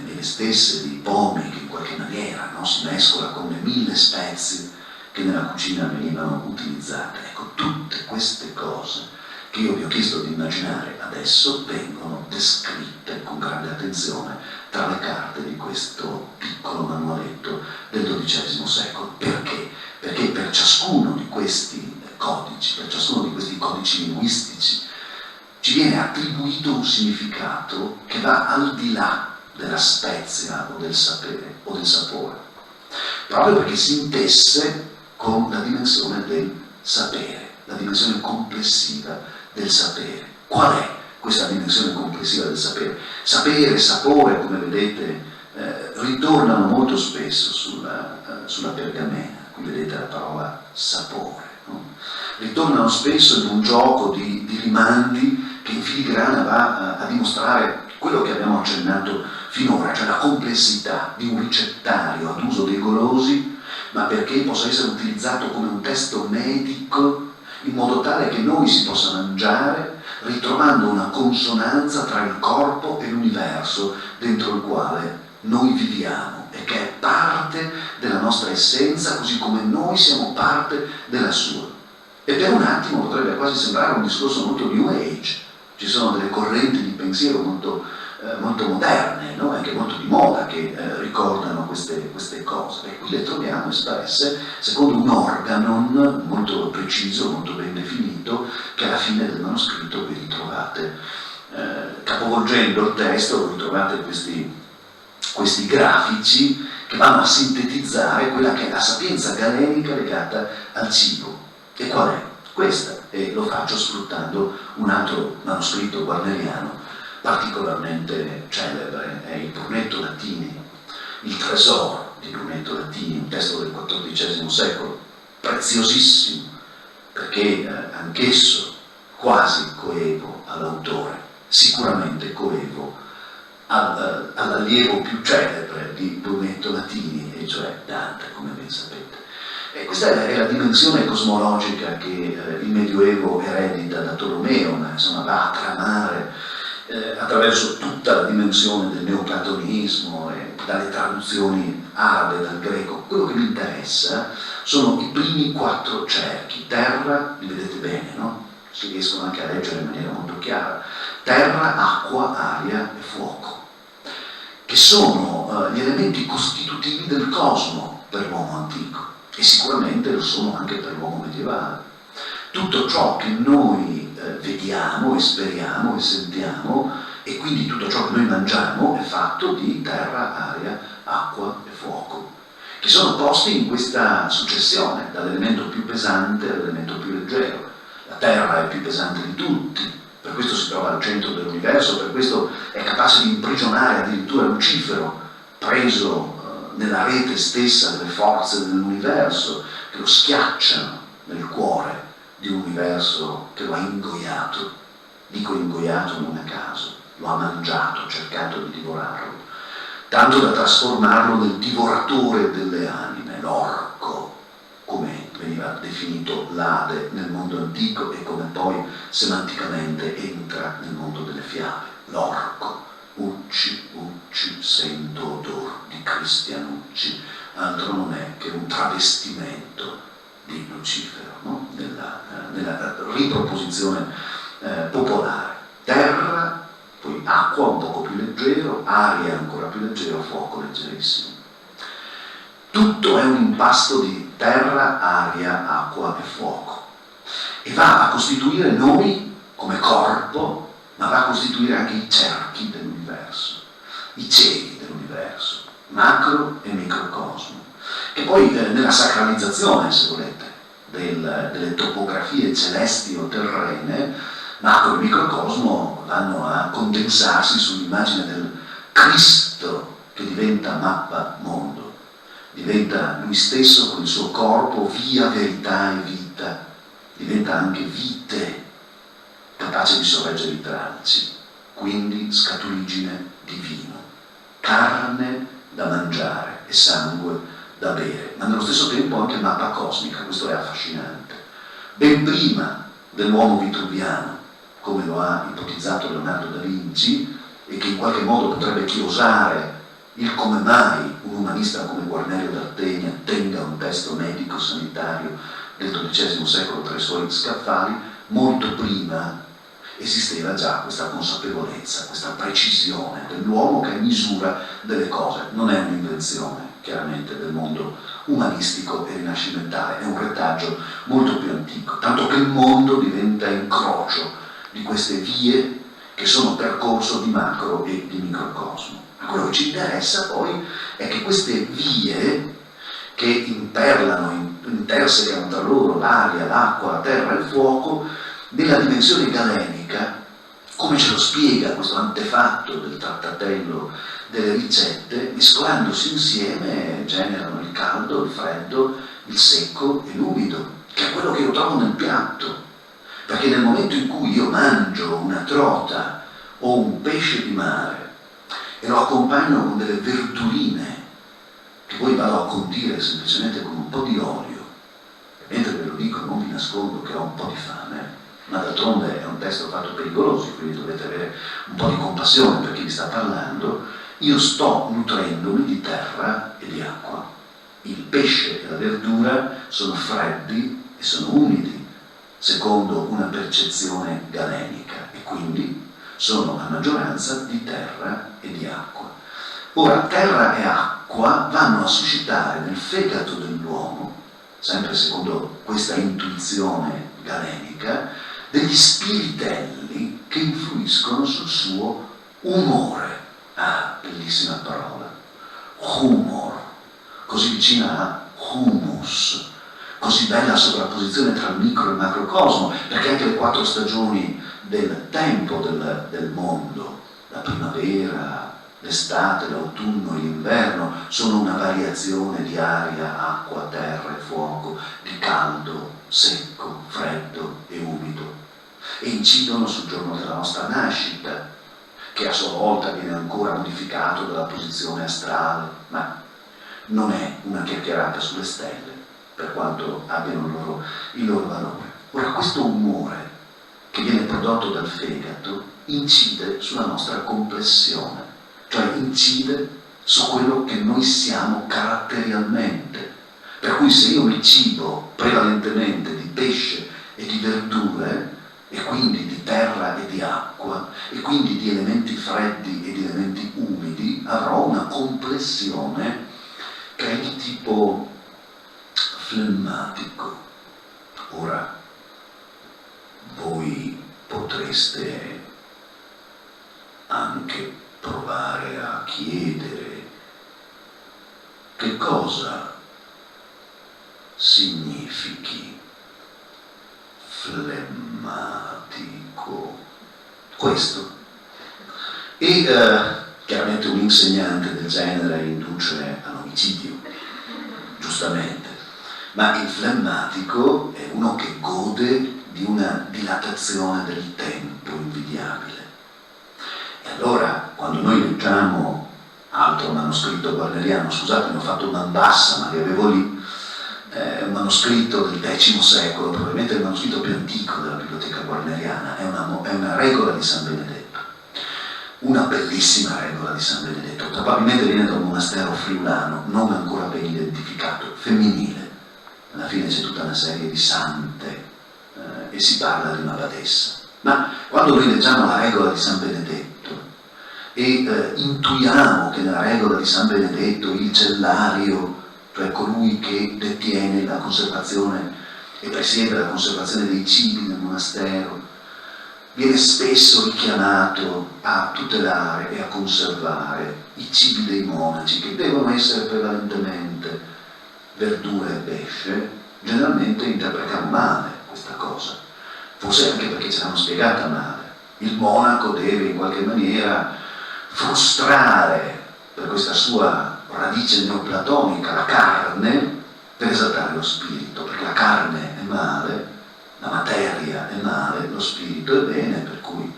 mele stesse, dei pomi che in qualche maniera si mescola con le 1000 spezie che nella cucina venivano utilizzate. Ecco, tutte queste cose che io vi ho chiesto di immaginare adesso vengono descritte con grande attenzione tra le carte di questo piccolo manualetto del XII secolo. Perché? Perché per ciascuno di questi codici, per ciascuno di questi codici linguistici, ci viene attribuito un significato che va al di là della spezia o del sapere o del sapore, proprio perché si intesse con la dimensione del sapere, la dimensione complessiva del sapere. Qual è questa dimensione complessiva del sapere? Sapere e sapore, come vedete, ritornano molto spesso sulla pergamena. Qui vedete la parola sapore, no? Ritornano spesso in un gioco di rimandi che in filigrana va a dimostrare quello che abbiamo accennato finora, cioè la complessità di un ricettario ad uso dei golosi, ma perché possa essere utilizzato come un testo medico in modo tale che noi si possa mangiare ritrovando una consonanza tra il corpo e l'universo dentro il quale noi viviamo. e che è parte della nostra essenza, così come noi siamo parte della sua. E per un attimo potrebbe quasi sembrare un discorso molto New Age. Ci sono delle correnti di pensiero molto moderne, no? Anche molto di moda, che ricordano queste cose. E qui le troviamo espresse secondo un organon molto preciso, molto ben definito, che alla fine del manoscritto vi ritrovate. Capovolgendo il testo, ritrovate questi grafici che vanno a sintetizzare quella che è la sapienza galenica legata al cibo. E qual è? Questa, e lo faccio sfruttando un altro manoscritto guarneriano particolarmente celebre, è il Brunetto Latini, il Tresor di Brunetto Latini, un testo del XIV secolo, preziosissimo, perché anch'esso quasi coevo all'autore, sicuramente coevo all'allievo più celebre di Brunetto Latini, e cioè Dante, come ben sapete. E questa è la dimensione cosmologica che il Medioevo eredita da Tolomeo, ma insomma va a tramare attraverso tutta la dimensione del neoplatonismo e dalle traduzioni arabe dal greco. Quello che mi interessa sono i primi 4 cerchi. Terra, li vedete bene, no? Si riescono anche a leggere in maniera molto chiara. Terra, acqua, aria e fuoco, che sono gli elementi costitutivi del cosmo per l'uomo antico, e sicuramente lo sono anche per l'uomo medievale. Tutto ciò che noi vediamo, esperiamo e sentiamo, e quindi tutto ciò che noi mangiamo, è fatto di terra, aria, acqua e fuoco, che sono posti in questa successione, dall'elemento più pesante all'elemento più leggero. La terra è più pesante di tutti, per questo si trova al centro dell'universo, per questo è capace di imprigionare addirittura Lucifero, preso nella rete stessa delle forze dell'universo, che lo schiacciano nel cuore di un universo che lo ha ingoiato. Dico ingoiato non a caso, lo ha mangiato, ha cercato di divorarlo, tanto da trasformarlo nel divoratore delle anime, l'orco, come veniva definito l'Ade nel mondo antico e come poi semanticamente entra nel mondo delle fiabe. L'orco, ucci, sento odor di cristianucci, altro non è che un travestimento di Lucifero, no? nella riproposizione popolare. Terra, poi acqua un poco più leggero, aria ancora più leggero, fuoco leggerissimo. Tutto è un impasto di terra, aria, acqua e fuoco, e va a costituire noi come corpo, ma va a costituire anche i cerchi dell'universo, i cieli dell'universo, macro e microcosmo. E poi nella sacralizzazione, se volete, delle topografie celesti o terrene, macro e microcosmo vanno a condensarsi sull'immagine del Cristo che diventa mappa mondo, diventa lui stesso con il suo corpo via, verità e vita, diventa anche vite, capace di sorreggere i tralci, quindi scatuligine divino, carne da mangiare e sangue da bere, ma nello stesso tempo anche mappa cosmica. Questo è affascinante. Ben prima dell'uomo vitruviano, come lo ha ipotizzato Leonardo da Vinci, e che in qualche modo potrebbe chiosare il come mai un umanista come Guarnerio d'Artegna tenga un testo medico-sanitario del XII secolo tra i suoi scaffali, molto prima esisteva già questa consapevolezza, questa precisione dell'uomo che è misura delle cose. Non è un'invenzione chiaramente del mondo umanistico e rinascimentale, è un retaggio molto più antico, tanto che il mondo diventa incrocio di queste vie che sono percorso di macro e di microcosmo. Ma quello che ci interessa poi è che queste vie che imperlano, intersecano tra loro l'aria, l'acqua, la terra e il fuoco, nella dimensione galenica, come ce lo spiega questo antefatto del trattatello delle ricette, mescolandosi insieme generano il caldo, il freddo, il secco e l'umido, che è quello che io trovo nel piatto. Perché nel momento in cui io mangio una trota o un pesce di mare e lo accompagno con delle verdurine che poi vado a condire semplicemente con un po' di olio, e mentre ve lo dico non vi nascondo che ho un po' di fame, ma d'altronde è un testo fatto per i golosi, quindi dovete avere un po' di compassione per chi vi sta parlando, io sto nutrendomi di terra e di acqua. Il pesce e la verdura sono freddi e sono umidi, secondo una percezione galenica, e quindi sono a maggioranza di terra e di acqua. Ora, terra e acqua vanno a suscitare nel fegato dell'uomo, sempre secondo questa intuizione galenica, degli spiritelli che influiscono sul suo umore. Ah, bellissima parola. Humor, così vicina a humus, così bella sovrapposizione tra micro e macrocosmo, perché anche le 4 stagioni del tempo del mondo, la primavera, l'estate, l'autunno e l'inverno, sono una variazione di aria, acqua, terra e fuoco, di caldo, secco, freddo e umido, e incidono sul giorno della nostra nascita, che a sua volta viene ancora modificato dalla posizione astrale, ma non è una chiacchierata sulle stelle, per quanto abbiano il loro valore. Ora, questo umore che viene prodotto dal fegato incide sulla nostra complessione, cioè incide su quello che noi siamo caratterialmente. Per cui se io mi cibo prevalentemente di pesce e di verdure, e quindi di terra e di acqua, e quindi di elementi freddi e di elementi umidi, avrò una complessione che è di tipo flemmatico. Ora, voi potreste anche provare a chiedere che cosa significhi flemmatico questo. E chiaramente un insegnante del genere induce all'omicidio, giustamente, ma il flemmatico è uno che gode di una dilatazione del tempo invidiabile. E allora, quando noi leggiamo altro manoscritto guarneriano, scusate, ne ho fatto una bassa, ma li avevo lì, un manoscritto del X secolo, probabilmente il manoscritto più antico della biblioteca guarneriana, è una regola di San Benedetto, una bellissima regola di San Benedetto, probabilmente viene da un monastero friulano, non ancora ben identificato, femminile. Alla fine c'è tutta una serie di sante e si parla di una badessa. Ma quando noi leggiamo la regola di San Benedetto e intuiamo che nella regola di San Benedetto il cellario, cioè colui che detiene la conservazione e presiede la conservazione dei cibi nel monastero, viene spesso richiamato a tutelare e a conservare i cibi dei monaci, che devono essere prevalentemente verdure e pesce. Generalmente interpretiamo male questa cosa, forse anche perché ce l'hanno spiegata male. Il monaco deve in qualche maniera frustrare, per questa sua radice neoplatonica, la carne per esaltare lo spirito, perché la carne è male, la materia è male, lo spirito è bene, per cui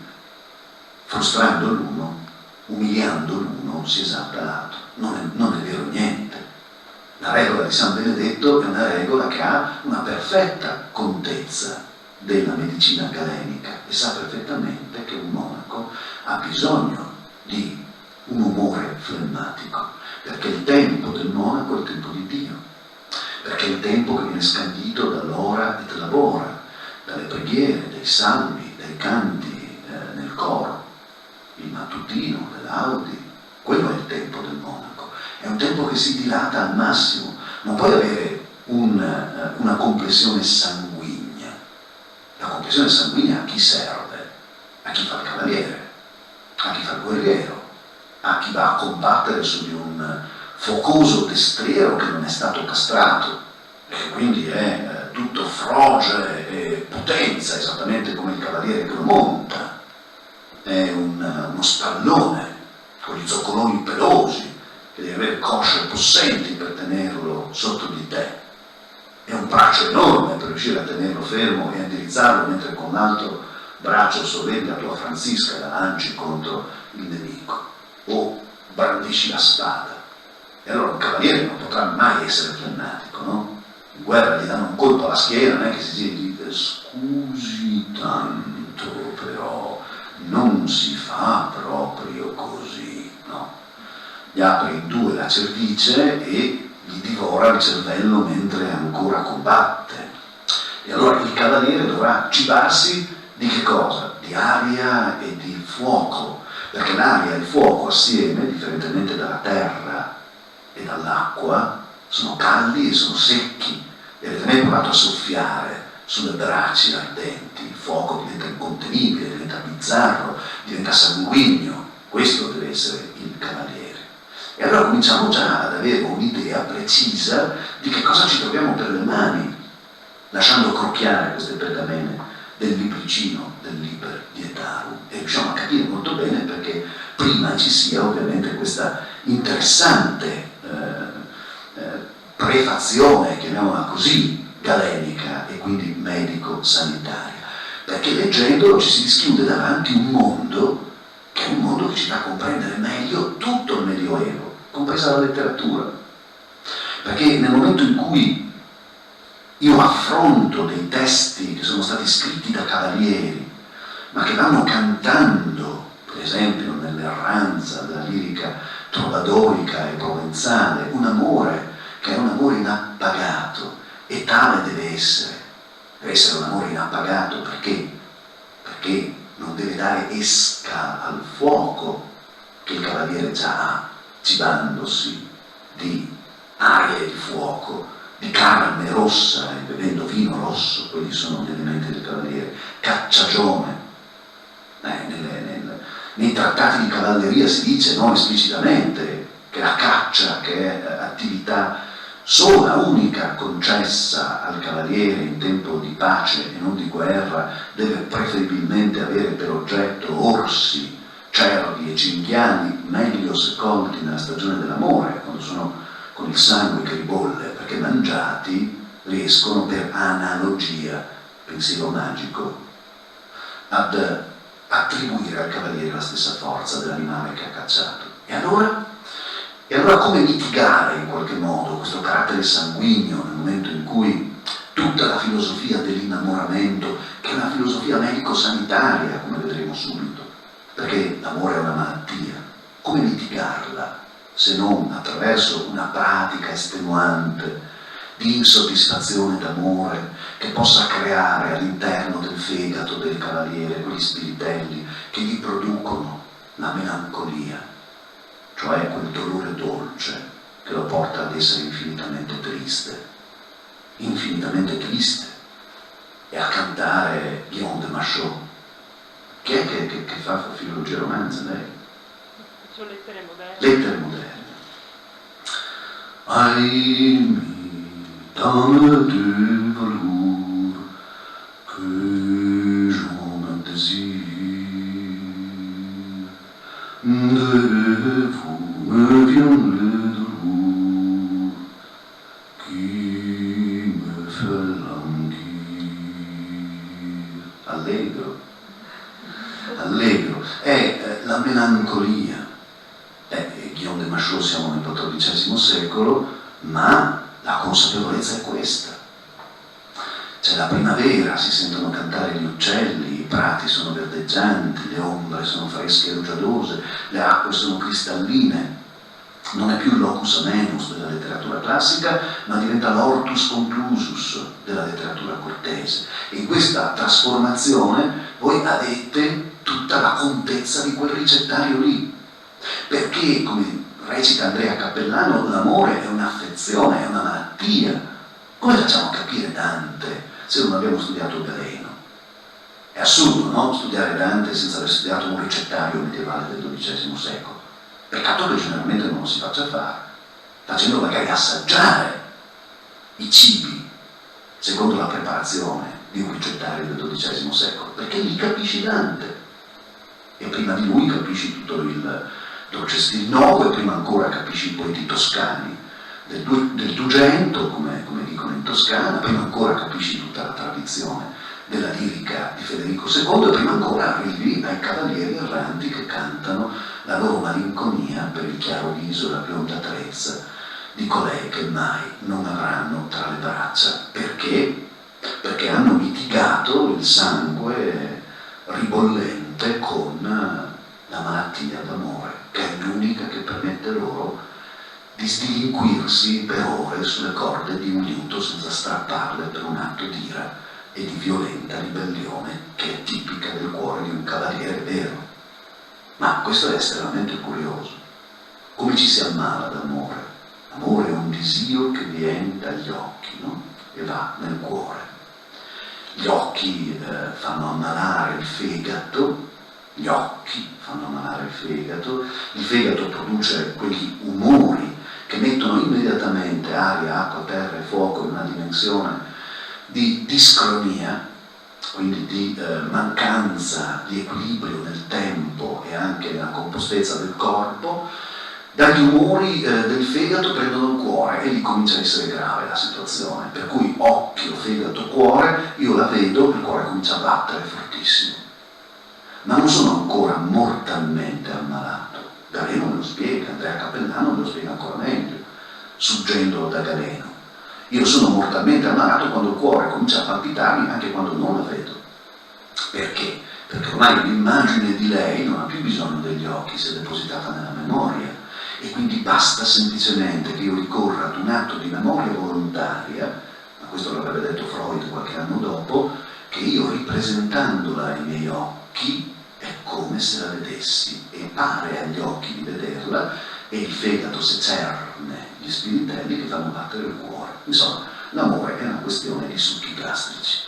frustrando l'uno, umiliando l'uno, si esalta l'altro. Non è vero niente. La regola di San Benedetto è una regola che ha una perfetta contezza della medicina galenica e sa perfettamente che un monaco ha bisogno di un umore flemmatico, perché il tempo del monaco è il tempo di Dio, perché è il tempo che viene scandito dall'ora e dall'ora, dalle preghiere, dai salmi, dai canti nel coro, il mattutino, le laudi. Quello è il tempo del monaco, è un tempo che si dilata al massimo. Non puoi avere una complessione sanguigna. La complessione sanguigna a chi serve? A chi fa il cavaliere, a chi fa il guerriero, a chi va a combattere su di un focoso destriero che non è stato castrato e che quindi è tutto froge e potenza, esattamente come il cavaliere che lo monta. È uno stallone con gli zoccoloni pelosi, che devi avere cosce possenti per tenerlo sotto di te. È un braccio enorme per riuscire a tenerlo fermo e a indirizzarlo, mentre con l'altro braccio sorvendi la tua Francisca e la lanci contro il nemico. O brandisci la spada. E allora un cavaliere non potrà mai essere flemmatico, no? In guerra gli danno un colpo alla schiena, non è che si dice scusi tanto, però non si fa proprio così, no? gli apre in due la cervice e gli divora il cervello mentre ancora combatte. E allora il cavaliere dovrà cibarsi di che cosa? Di aria e di fuoco, perché l'aria e il fuoco assieme, differentemente dalla terra e dall'acqua, sono caldi e sono secchi. E avete mai provato a soffiare sulle braci ardenti? Il fuoco diventa incontenibile, diventa bizzarro, diventa sanguigno. Questo deve essere il cavaliere. E allora cominciamo già ad avere un'idea precisa di che cosa ci troviamo per le mani, lasciando crocchiare queste pergamene del libricino del Liber Dietarum, e riusciamo a capire molto bene perché prima ci sia ovviamente questa interessante prefazione, chiamiamola così, galenica e quindi medico-sanitaria, perché leggendolo ci si dischiude davanti un mondo che è un mondo che ci fa comprendere meglio tutto il Medioevo, compresa la letteratura, perché nel momento in cui io affronto dei testi che sono stati scritti da cavalieri, ma che vanno cantando, per esempio nell'erranza della lirica trovadorica e provenzale, un amore che è un amore inappagato, e tale deve essere un amore inappagato perché non deve dare esca al fuoco che il cavaliere già ha, cibandosi di aria e di fuoco, di carne rossa e bevendo vino rosso. Quelli sono gli elementi del cavaliere. Cacciagione. Nei trattati di cavalleria si dice non esplicitamente che la caccia, che è attività sola, unica, concessa al cavaliere in tempo di pace e non di guerra, deve preferibilmente avere per oggetto orsi, cervi e cinghiali, meglio se colti nella stagione dell'amore, quando sono con il sangue che ribolle, perché mangiati riescono per analogia, pensiero magico, ad attribuire al cavaliere la stessa forza dell'animale che ha cacciato. E allora come mitigare in qualche modo questo carattere sanguigno nel momento in cui tutta la filosofia dell'innamoramento, che è una filosofia medico-sanitaria, come vedremo subito, perché l'amore è una malattia, come mitigarla se non attraverso una pratica estenuante di insoddisfazione d'amore che possa creare all'interno del fegato del cavaliere quegli spiritelli che gli producono la melancolia, cioè quel dolore dolce che lo porta ad essere infinitamente triste, e a cantare Guillaume de Machaut. Chi è che fa filologia romanza? Lei? Faccio lettere moderne. Lettere moderne. Aimi, dame de velours, que j'en ai désir, de vous me vient le dolor qui me fait languir. Allegro, allegro, è la melancolia. Guillaume de Machaut, siamo nel XIV secolo, ma la consapevolezza è questa. C'è la primavera, si sentono cantare gli uccelli, i prati sono verdeggianti, le ombre sono fresche e rugiadose, le acque sono cristalline. Non è più l'ocus amenus della letteratura classica, ma diventa l'ortus conclusus della letteratura cortese. E in questa trasformazione voi avete tutta la contezza di quel ricettario lì. Perché, come recita Andrea Cappellano, l'amore è un'affezione, è una malattia. Come facciamo a capire Dante se non abbiamo studiato Galeno? È assurdo, no? Studiare Dante senza aver studiato un ricettario medievale del XII secolo. Peccato che generalmente non lo si faccia fare, facendo magari assaggiare i cibi secondo la preparazione di un ricettario del XII secolo, perché lì capisci Dante e prima di lui capisci tutto il dolce nuovo, e prima ancora capisci i poeti toscani del Dugento, come dicono in Toscana, prima ancora capisci tutta la tradizione della lirica di Federico II, e prima ancora arrivi ai cavalieri erranti che cantano la loro malinconia per il chiaro viso e la bionda trezza di colei che mai non avranno tra le braccia. Perché? Perché hanno mitigato il sangue ribollente con la malattia d'amore, che è l'unica che permette loro di sdilinquirsi per ore sulle corde di un liuto senza strapparle per un atto d'ira e di violenta ribellione che è tipica del cuore di un cavaliere vero. Ma questo è estremamente curioso. Come ci si ammala d'amore? L'amore è un disio che viene dagli occhi, no? E va nel cuore. Gli occhi fanno ammalare il fegato, gli occhi fanno ammalare il fegato produce quegli umori che mettono immediatamente aria, acqua, terra e fuoco in una dimensione di discronia, quindi di mancanza di equilibrio nel tempo e anche nella compostezza del corpo. Dagli umori del fegato prendono il cuore e lì comincia a essere grave la situazione, per cui occhio, fegato, cuore, io la vedo, il cuore comincia a battere fortissimo. Ma non sono ancora mortalmente ammalato. Galeno me lo spiega, Andrea Capellano me lo spiega ancora meglio, suggendolo da Galeno. Io sono mortalmente ammalato quando il cuore comincia a palpitarmi anche quando non la vedo. Perché? Perché ormai l'immagine di lei non ha più bisogno degli occhi, si è depositata nella memoria. E quindi basta semplicemente che io ricorra ad un atto di memoria volontaria, ma questo l'avrebbe detto Freud qualche anno dopo, che io ripresentandola ai miei occhi è come se la vedessi e pare agli occhi di vederla e il fegato secerne gli spiritelli che fanno battere il cuore. Insomma, l'amore è una questione di succhi gastrici.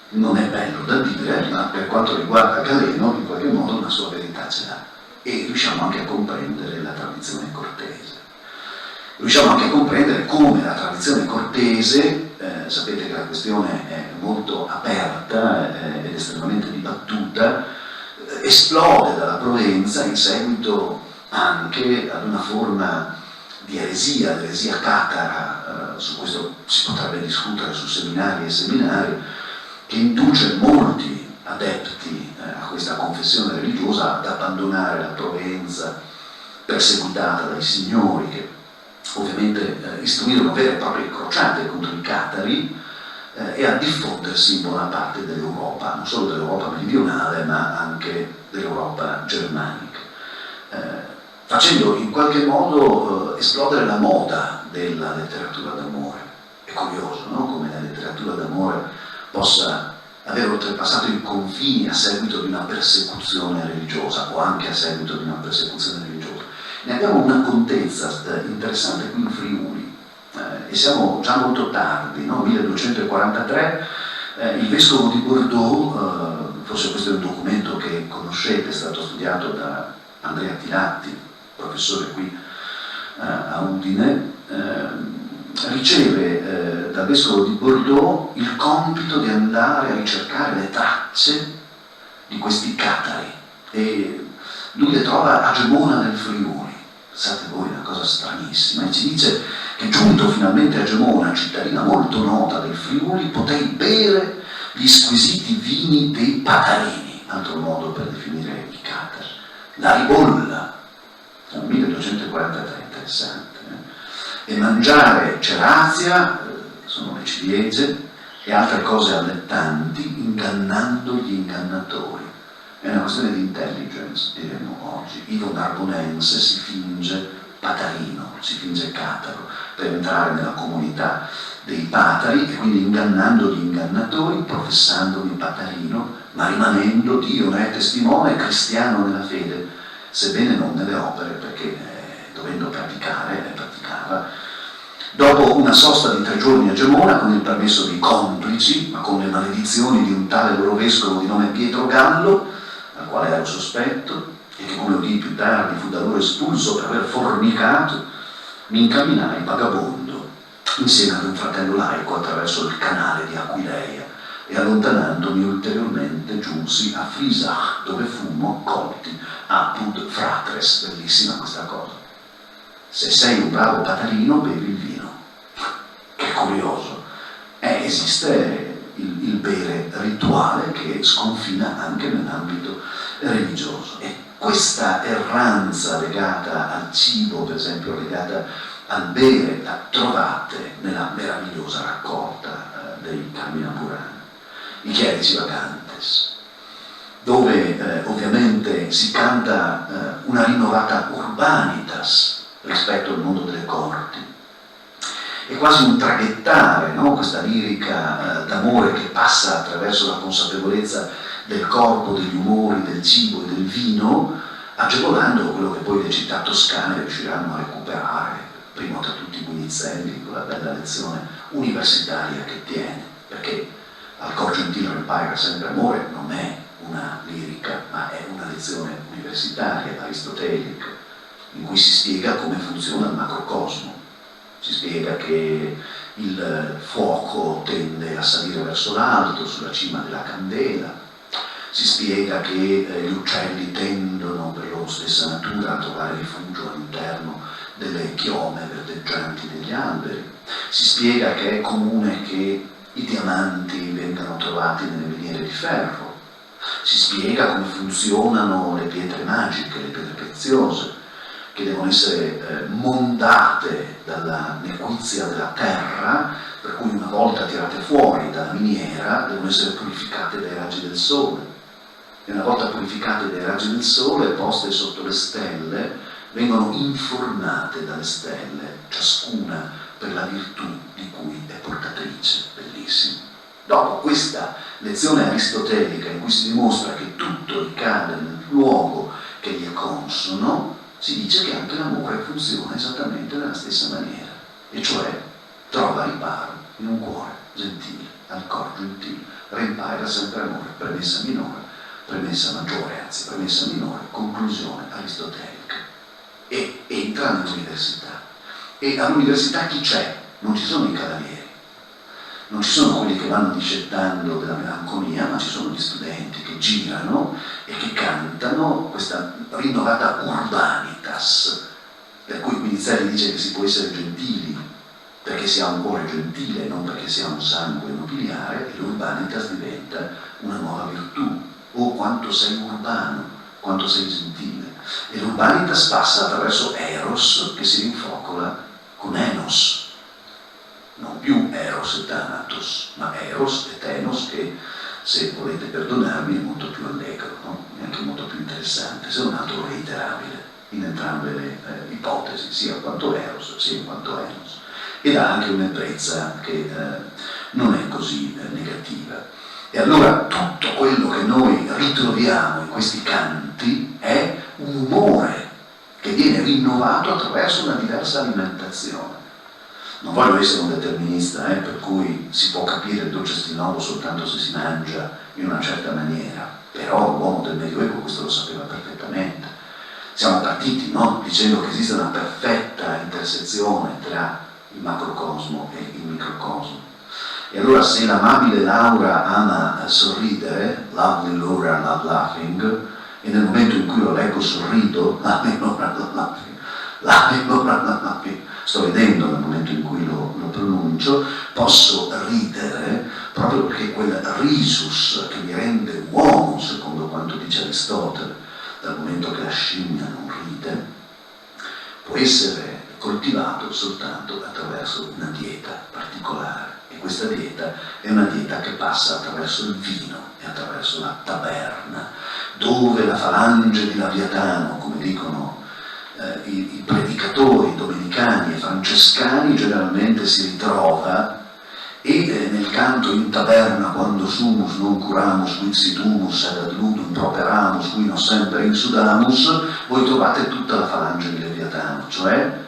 Non è bello da dire, ma per quanto riguarda Galeno in qualche modo una sua verità ce l'ha. E riusciamo anche a comprendere la tradizione cortese. Riusciamo anche a comprendere come la tradizione cortese, sapete che la questione è molto aperta ed estremamente dibattuta, esplode dalla Provenza in seguito anche ad una forma di eresia, l'eresia catara, su questo si potrebbe discutere su seminari e seminari, che induce molti adepti a questa confessione religiosa ad abbandonare la Provenza perseguitata dai signori che ovviamente istruirono vere e proprie crociate contro i catari e a diffondersi in buona parte dell'Europa, non solo dell'Europa meridionale ma anche dell'Europa germanica, facendo in qualche modo esplodere la moda della letteratura d'amore. È curioso, no? Come la letteratura d'amore possa aver oltrepassato i confini a seguito di una persecuzione religiosa o anche a seguito di una persecuzione religiosa. Ne abbiamo una contezza interessante qui in Friuli e siamo già molto tardi, no? 1243, il vescovo di Bordeaux, forse questo è un documento che conoscete, è stato studiato da Andrea Tilatti, professore qui a Udine, riceve dal vescovo di Bordeaux il compito di andare a ricercare le tracce di questi catari e lui le trova a Gemona nel Friuli. Pensate voi, una cosa stranissima, e ci dice che giunto finalmente a Gemona, cittadina molto nota del Friuli, potei bere gli squisiti vini dei patarini, altro modo per definire i catari, la ribolla, nel 1243, interessante, e mangiare cerazia, sono le ciliegie, e altre cose allettanti, ingannando gli ingannatori. È una questione di intelligence, diremmo oggi. Ivo Narbonense si finge patarino, si finge cataro, per entrare nella comunità dei patari e quindi ingannando gli ingannatori, professandomi patarino, ma rimanendo, Dio ne è testimone, cristiano nella fede, sebbene non nelle opere, perché dovendo praticare, praticava. Dopo una sosta di 3 giorni a Gemona, con il permesso dei complici, ma con le maledizioni di un tale loro vescovo di nome Pietro Gallo, al quale ero sospetto, e che come udì più tardi fu da loro espulso per aver fornicato, mi incamminai vagabondo, insieme ad un fratello laico attraverso il canale di Aquileia, e allontanandomi ulteriormente giunsi a Frisach, dove fummo accolti apud fratres, bellissima questa cosa. Se sei un bravo patarino, bevi il vino. Che curioso. Esiste il bere rituale che sconfina anche nell'ambito religioso. E questa erranza legata al cibo, per esempio, legata al bere, la trovate nella meravigliosa raccolta dei Carmina Burana, i Chierici Vagantes, dove ovviamente si canta una rinnovata urbanitas rispetto al mondo delle corti. È quasi un traghettare, no? Questa lirica d'amore che passa attraverso la consapevolezza del corpo, degli umori, del cibo e del vino, agevolando quello che poi le città toscane riusciranno a recuperare, primo tra tutti Guinizelli, con la bella lezione universitaria che tiene, perché al cor gentile rempaira sempre amore non è una lirica, ma è una lezione universitaria, aristotelica, in cui si spiega come funziona il macrocosmo. Si spiega che il fuoco tende a salire verso l'alto, sulla cima della candela. Si spiega che gli uccelli tendono per loro stessa natura a trovare rifugio all'interno delle chiome verdeggianti degli alberi. Si spiega che è comune che i diamanti vengano trovati nelle miniere di ferro. Si spiega come funzionano le pietre magiche, le pietre preziose, che devono essere mondate dalla nequizia della terra, per cui una volta tirate fuori dalla miniera devono essere purificate dai raggi del sole. E una volta purificate dai raggi del sole, poste sotto le stelle, vengono infornate dalle stelle, ciascuna per la virtù di cui è portatrice. Bellissimo. Dopo questa lezione aristotelica in cui si dimostra che tutto ricade nel luogo che gli è consono, si dice che anche l'amore funziona esattamente nella stessa maniera, e cioè trova riparo in un cuore gentile, al cor gentile, reimpaira sempre amore, premessa minore, premessa maggiore, anzi premessa minore, conclusione aristotelica, e entra nell'università. E all'università chi c'è? Non ci sono i cavalieri, non ci sono quelli che vanno discettando della melanconia, ma ci sono gli studenti che girano e che cantano questa rinnovata urbanitas, per cui Guinizelli dice che si può essere gentili perché si ha un cuore gentile, non perché si ha un sangue nobiliare, e l'urbanitas diventa una nuova virtù. Oh, quanto sei urbano, quanto sei gentile. E l'urbanitas passa attraverso Eros che si rinfocola con Enos. Non più Eros e Thanatos, ma Eros e Tenos, che, se volete perdonarmi, è molto più allegro, no? È anche molto più interessante, se non altro reiterabile in entrambe le ipotesi, sia quanto Eros sia in quanto Enos. Ed ha anche un'ebbrezza che non è così negativa. E allora tutto quello che noi ritroviamo in questi canti è un umore che viene rinnovato attraverso una diversa alimentazione. Non voglio essere un determinista, per cui si può capire il dolce stinolo soltanto se si mangia in una certa maniera, però l'uomo del Medioevo questo lo sapeva perfettamente. Siamo partiti, no? Dicendo che esiste una perfetta intersezione tra il macrocosmo e il microcosmo. E allora se l'amabile Laura ama sorridere, lovely Laura, love laughing, e nel momento in cui lo leggo sorrido, lovely Laura, love laughing, lovely Laura, love laughing, sto vedendo nel momento in cui lo pronuncio, posso ridere proprio perché quel risus che mi rende uomo, secondo quanto dice Aristotele, dal momento che la scimmia non ride, può essere coltivato soltanto attraverso una dieta particolare. E questa dieta è una dieta che passa attraverso il vino e attraverso la taberna, dove la falange di Leviatano, come dicono i predicatori domenicani e francescani, generalmente si ritrova, e nel canto in taberna quando sumus non curamus quid situmus ed ad ludum properamus qui non sempre insudamus, voi trovate tutta la falange di Leviatano, cioè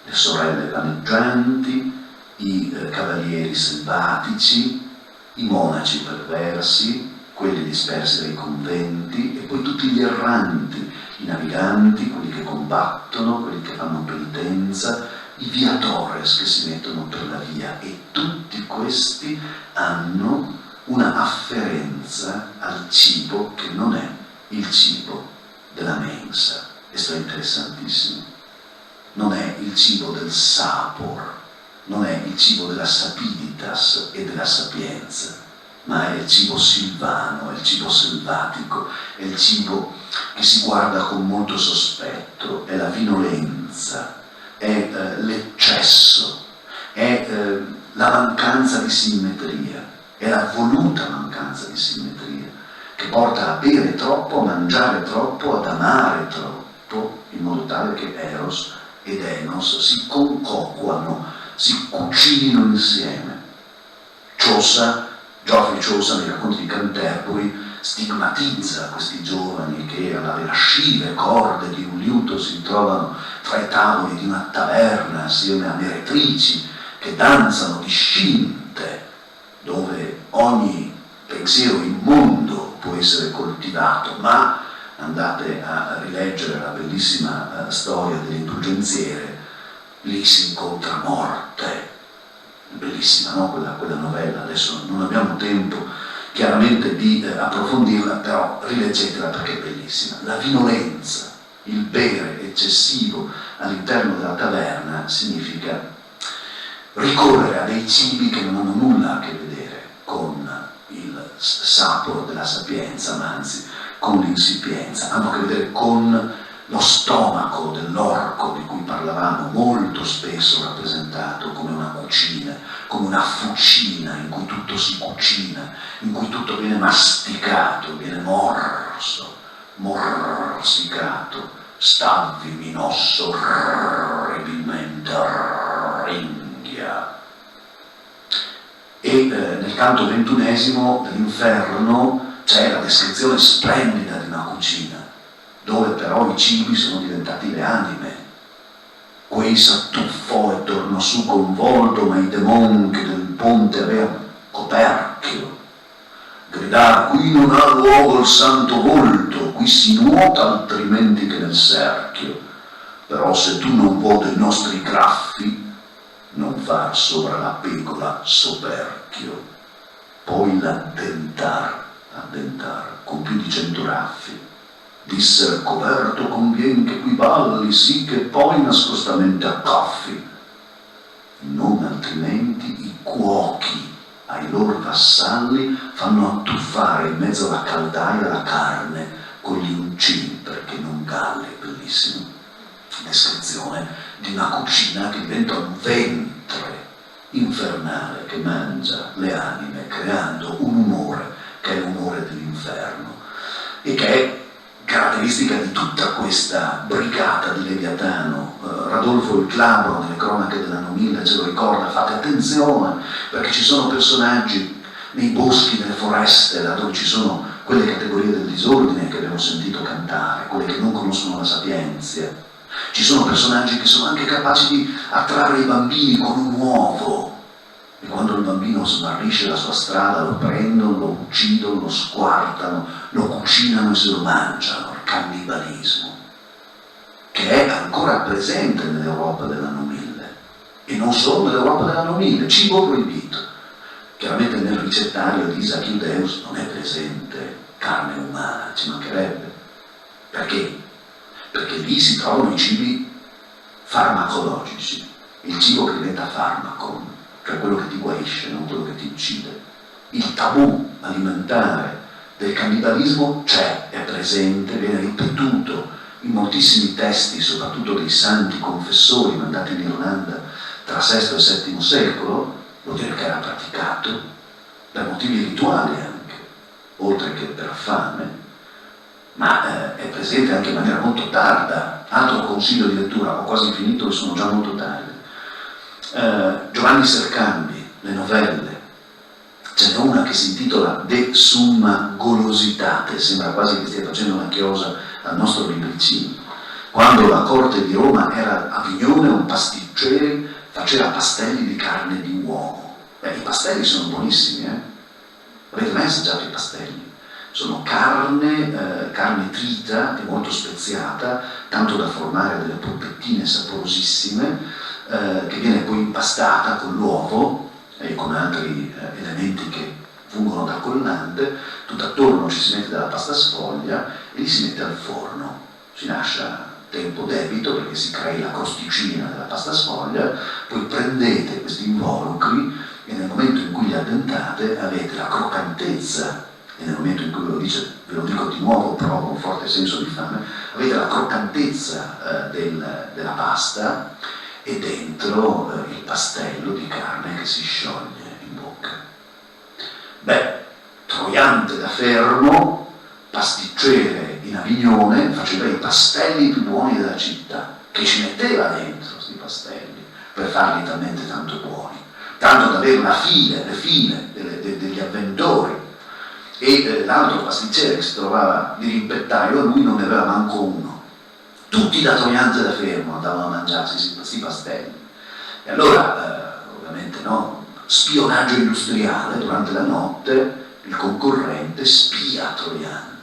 le sorelle vaneggianti, i cavalieri selvatici, i monaci perversi, quelli dispersi dai conventi, e poi tutti gli erranti, i naviganti, quelli che combattono, quelli che fanno penitenza, i viatores che si mettono per la via, e tutti questi hanno una afferenza al cibo che non è il cibo della mensa. Questo è interessantissimo. Non è il cibo del sapor, non è il cibo della sapiditas e della sapienza, ma è il cibo silvano, è il cibo selvatico, è il cibo che si guarda con molto sospetto, è la vinolenza, è l'eccesso, è la mancanza di simmetria, è la voluta mancanza di simmetria, che porta a bere troppo, a mangiare troppo, ad amare troppo, in modo tale che Eros ed Enos si concoquano, si cucinino insieme. Geoffrey Chaucer nei racconti di Canterbury stigmatizza questi giovani che alle lascive corde di un liuto si trovano tra i tavoli di una taverna assieme a meretrici che danzano discinte, dove ogni pensiero immondo può essere coltivato, ma andate a rileggere la bellissima storia dell'indulgenziere, lì si incontra morte. Bellissima, no? Quella novella, adesso non abbiamo tempo chiaramente di approfondirla, però rileggetela perché è bellissima. La violenza, il bere eccessivo all'interno della taverna significa ricorrere a dei cibi che non hanno nulla a che vedere con il sapore della sapienza, ma anzi con l'insipienza, hanno a che vedere con lo stomaco dell'orco di cui parlavamo, molto spesso rappresentato come una cucina, come una fucina in cui tutto si cucina, in cui tutto viene masticato, viene morsicato, stavi minosso orribilmente ringhia. E nel canto ventunesimo dell'Inferno c'è la descrizione splendida di una cucina, dove però i cibi sono diventati le anime. Quei s'attuffò e tornò su convolto, ma i demon che del ponte avevano coperchio. Gridar, qui non ha luogo il santo volto, qui si nuota altrimenti che nel cerchio. Però se tu non vuoi dei nostri graffi, non far sopra la pecola soperchio. Poi l'addentar, con più di 100 raffi. Disser coverto convien che qui balli, sì che poi nascostamente accaffi. Non altrimenti i cuochi ai loro vassalli fanno attuffare in mezzo alla caldaia la carne con gli uncini perché non galli. Bellissimo. Descrizione di una cucina che diventa un ventre infernale che mangia le anime creando un umore che è l'umore dell'inferno e che è caratteristica di tutta questa brigata di Leviatano. Radolfo il Glabro nelle cronache dell'anno 1000 ce lo ricorda, fate attenzione perché ci sono personaggi nei boschi, nelle foreste, là dove ci sono quelle categorie del disordine che abbiamo sentito cantare, quelle che non conoscono la sapienza. Ci sono personaggi che sono anche capaci di attrarre i bambini con un uovo, e quando il bambino smarrisce la sua strada lo prendono, lo uccidono, lo squartano, lo cucinano e se lo mangiano, il cannibalismo, che è ancora presente nell'Europa dell'anno 1000, e non solo nell'Europa dell'anno 1000, cibo proibito. Chiaramente nel ricettario di Isaac Iudeus non è presente carne umana, ci mancherebbe. Perché? Perché lì si trovano i cibi farmacologici, il cibo che diventa farmaco, cioè quello che ti guarisce, non quello che ti uccide. Il tabù alimentare del cannibalismo c'è, è presente, viene ripetuto in moltissimi testi, soprattutto dei santi confessori mandati in Irlanda tra VI e VII secolo, vuol dire che era praticato per motivi rituali anche, oltre che per fame, ma è presente anche in maniera molto tarda. Altro consiglio di lettura, ho quasi finito e sono già molto tardi. Giovanni Sercambi, le novelle, ce n'è una che si intitola De Summa Golositate, sembra quasi che stia facendo una chiosa al nostro libricino. Quando la corte di Roma era a Avignone, un pasticcere faceva pastelli di carne di uomo. I pastelli sono buonissimi, Avete mai assaggiato i pastelli? Sono carne trita e molto speziata, tanto da formare delle polpettine saporosissime, che viene poi impastata con l'uovo e con altri elementi che fungono da collante. Tutto attorno ci si mette della pasta sfoglia e li si mette al forno. Si lascia tempo debito perché si crei la crosticina della pasta sfoglia, poi prendete questi involucri e nel momento in cui li addentate avete la croccantezza, e nel momento in cui ve lo dico di nuovo, provo un forte senso di fame, avete la croccantezza della pasta e dentro il pastello di carne che si scioglie in bocca. Beh, Troiante da Fermo pasticcere in Avignone, faceva i pastelli più buoni della città, che ci metteva dentro questi pastelli per farli talmente tanto buoni, tanto da avere le file degli avventori. E l'altro pasticcere che si trovava di rimpettaio, lui non ne aveva manco uno. Tutti da Troiante da Fermo andavano a mangiarsi questi pastelli. E allora, ovviamente, no, spionaggio industriale, durante la notte il concorrente spia Troiante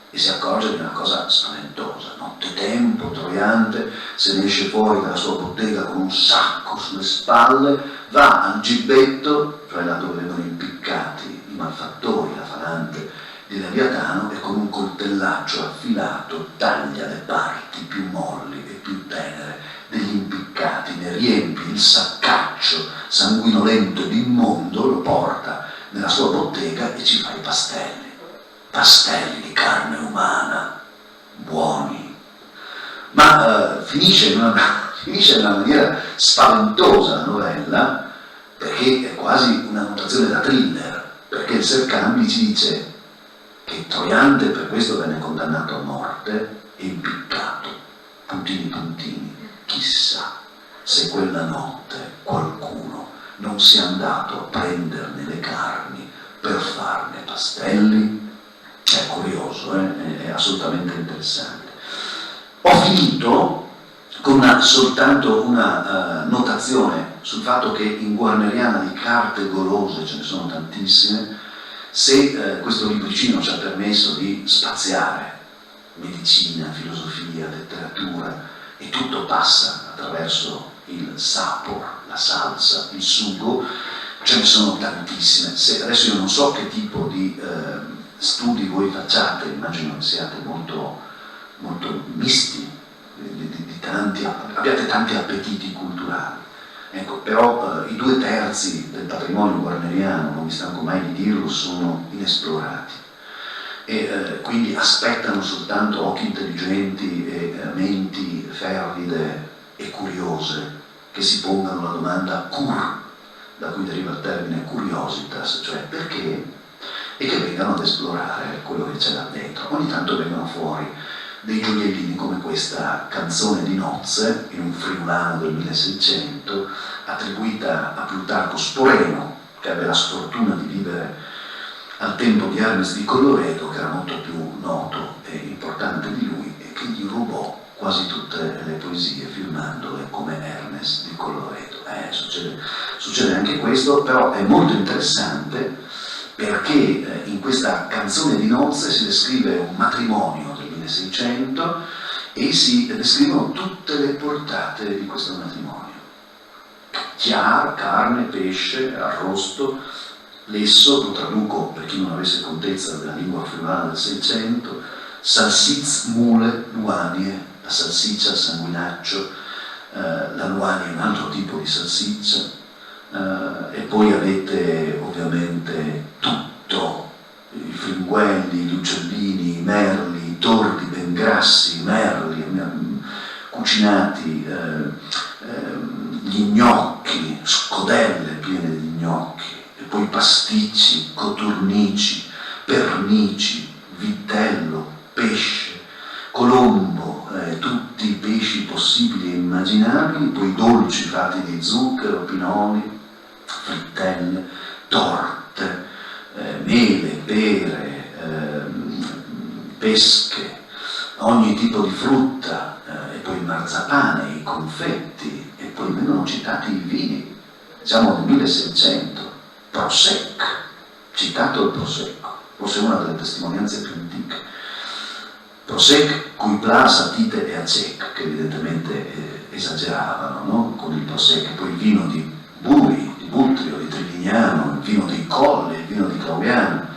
e si accorge di una cosa spaventosa. Nottetempo, Troiante se ne esce fuori dalla sua bottega con un sacco sulle spalle, va al gibbetto, cioè là dove vengono impiccati i malfattori, la falange di Leviatano, e con un coltellaccio affilato taglia le parti più molli e più tenere degli impiccati, ne riempie il saccaccio sanguinolento ed immondo, lo porta nella sua bottega e ci fa i pastelli di carne umana, buoni. Ma finisce in una maniera spaventosa la novella, perché è quasi una notazione da thriller, perché il Sercambi ci dice che Troiante per questo venne condannato a morte e impiccato, puntini puntini. Chissà se quella notte qualcuno non sia andato a prenderne le carni per farne pastelli. È curioso, è assolutamente interessante. Ho finito con soltanto una notazione sul fatto che in guarneriana di carte golose ce ne sono tantissime. Se questo libricino ci ha permesso di spaziare medicina, filosofia, letteratura, e tutto passa attraverso il sapor, la salsa, il sugo, ce ne sono tantissime. Adesso io non so che tipo di studi voi facciate, immagino che siate molto, molto misti, abbiate tanti appetiti culturali. Ecco, però i 2/3 del patrimonio guarneriano, non mi stanco mai di dirlo, sono inesplorati e quindi aspettano soltanto occhi intelligenti e menti fervide e curiose che si pongano la domanda cur, da cui deriva il termine curiositas, cioè perché, e che vengano ad esplorare quello che c'è là dentro. Ogni tanto vengono fuori dei gioiellini come questa canzone di nozze in un friulano del 1600 attribuita a Plutarco Sporeno, che aveva la sfortuna di vivere al tempo di Ernest di Colloredo, che era molto più noto e importante di lui e che gli rubò quasi tutte le poesie filmandole come Ernest di Colloredo. Succede anche questo, però è molto interessante perché in questa canzone di nozze si descrive un matrimonio del 1600 e si descrivono tutte le portate di questo matrimonio. Chiar, carne, pesce, arrosto, lesso, lo traduco per chi non avesse contezza della lingua friulana del 600, salsicz, mule, luanie, la salsiccia, il sanguinaccio, la luania è un altro tipo di salsiccia, e poi avete ovviamente tutto, i fringuelli, gli uccellini, i merli, i tordi ben grassi, i merli cucinati, gli gnocchi, scodelle piene di gnocchi, e poi pasticci, coturnici, pernici, vitello, pesce, colombo, tutti i pesci possibili e immaginabili, poi dolci fatti di zucchero, pinoli, frittelle, torte, mele, pere, pesche, ogni tipo di frutta, e poi il marzapane, i confetti, e poi vengono citati i vini. Siamo nel 1600, Prosecco, citato il Prosecco, forse una delle testimonianze più antiche. Prosecco, cui plasa Tite e Acec, che evidentemente esageravano, no? Con il Prosecco, poi il vino di Buri, di Buttrio, di Trivignano, il vino dei Colli, il vino di Claudiano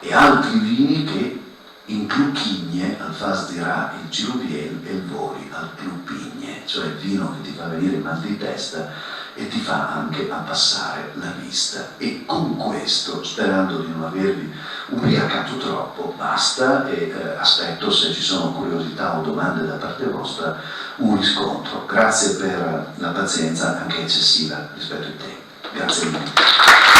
e altri vini che in Cluchigne al fas dirà il Giruviel e il Vori al Clupigne, cioè il vino che ti fa venire il mal di testa e ti fa anche abbassare la vista. E con questo, sperando di non avervi ubriacato troppo, basta, e aspetto, se ci sono curiosità o domande da parte vostra, un riscontro. Grazie per la pazienza anche eccessiva rispetto ai tempi. Grazie mille.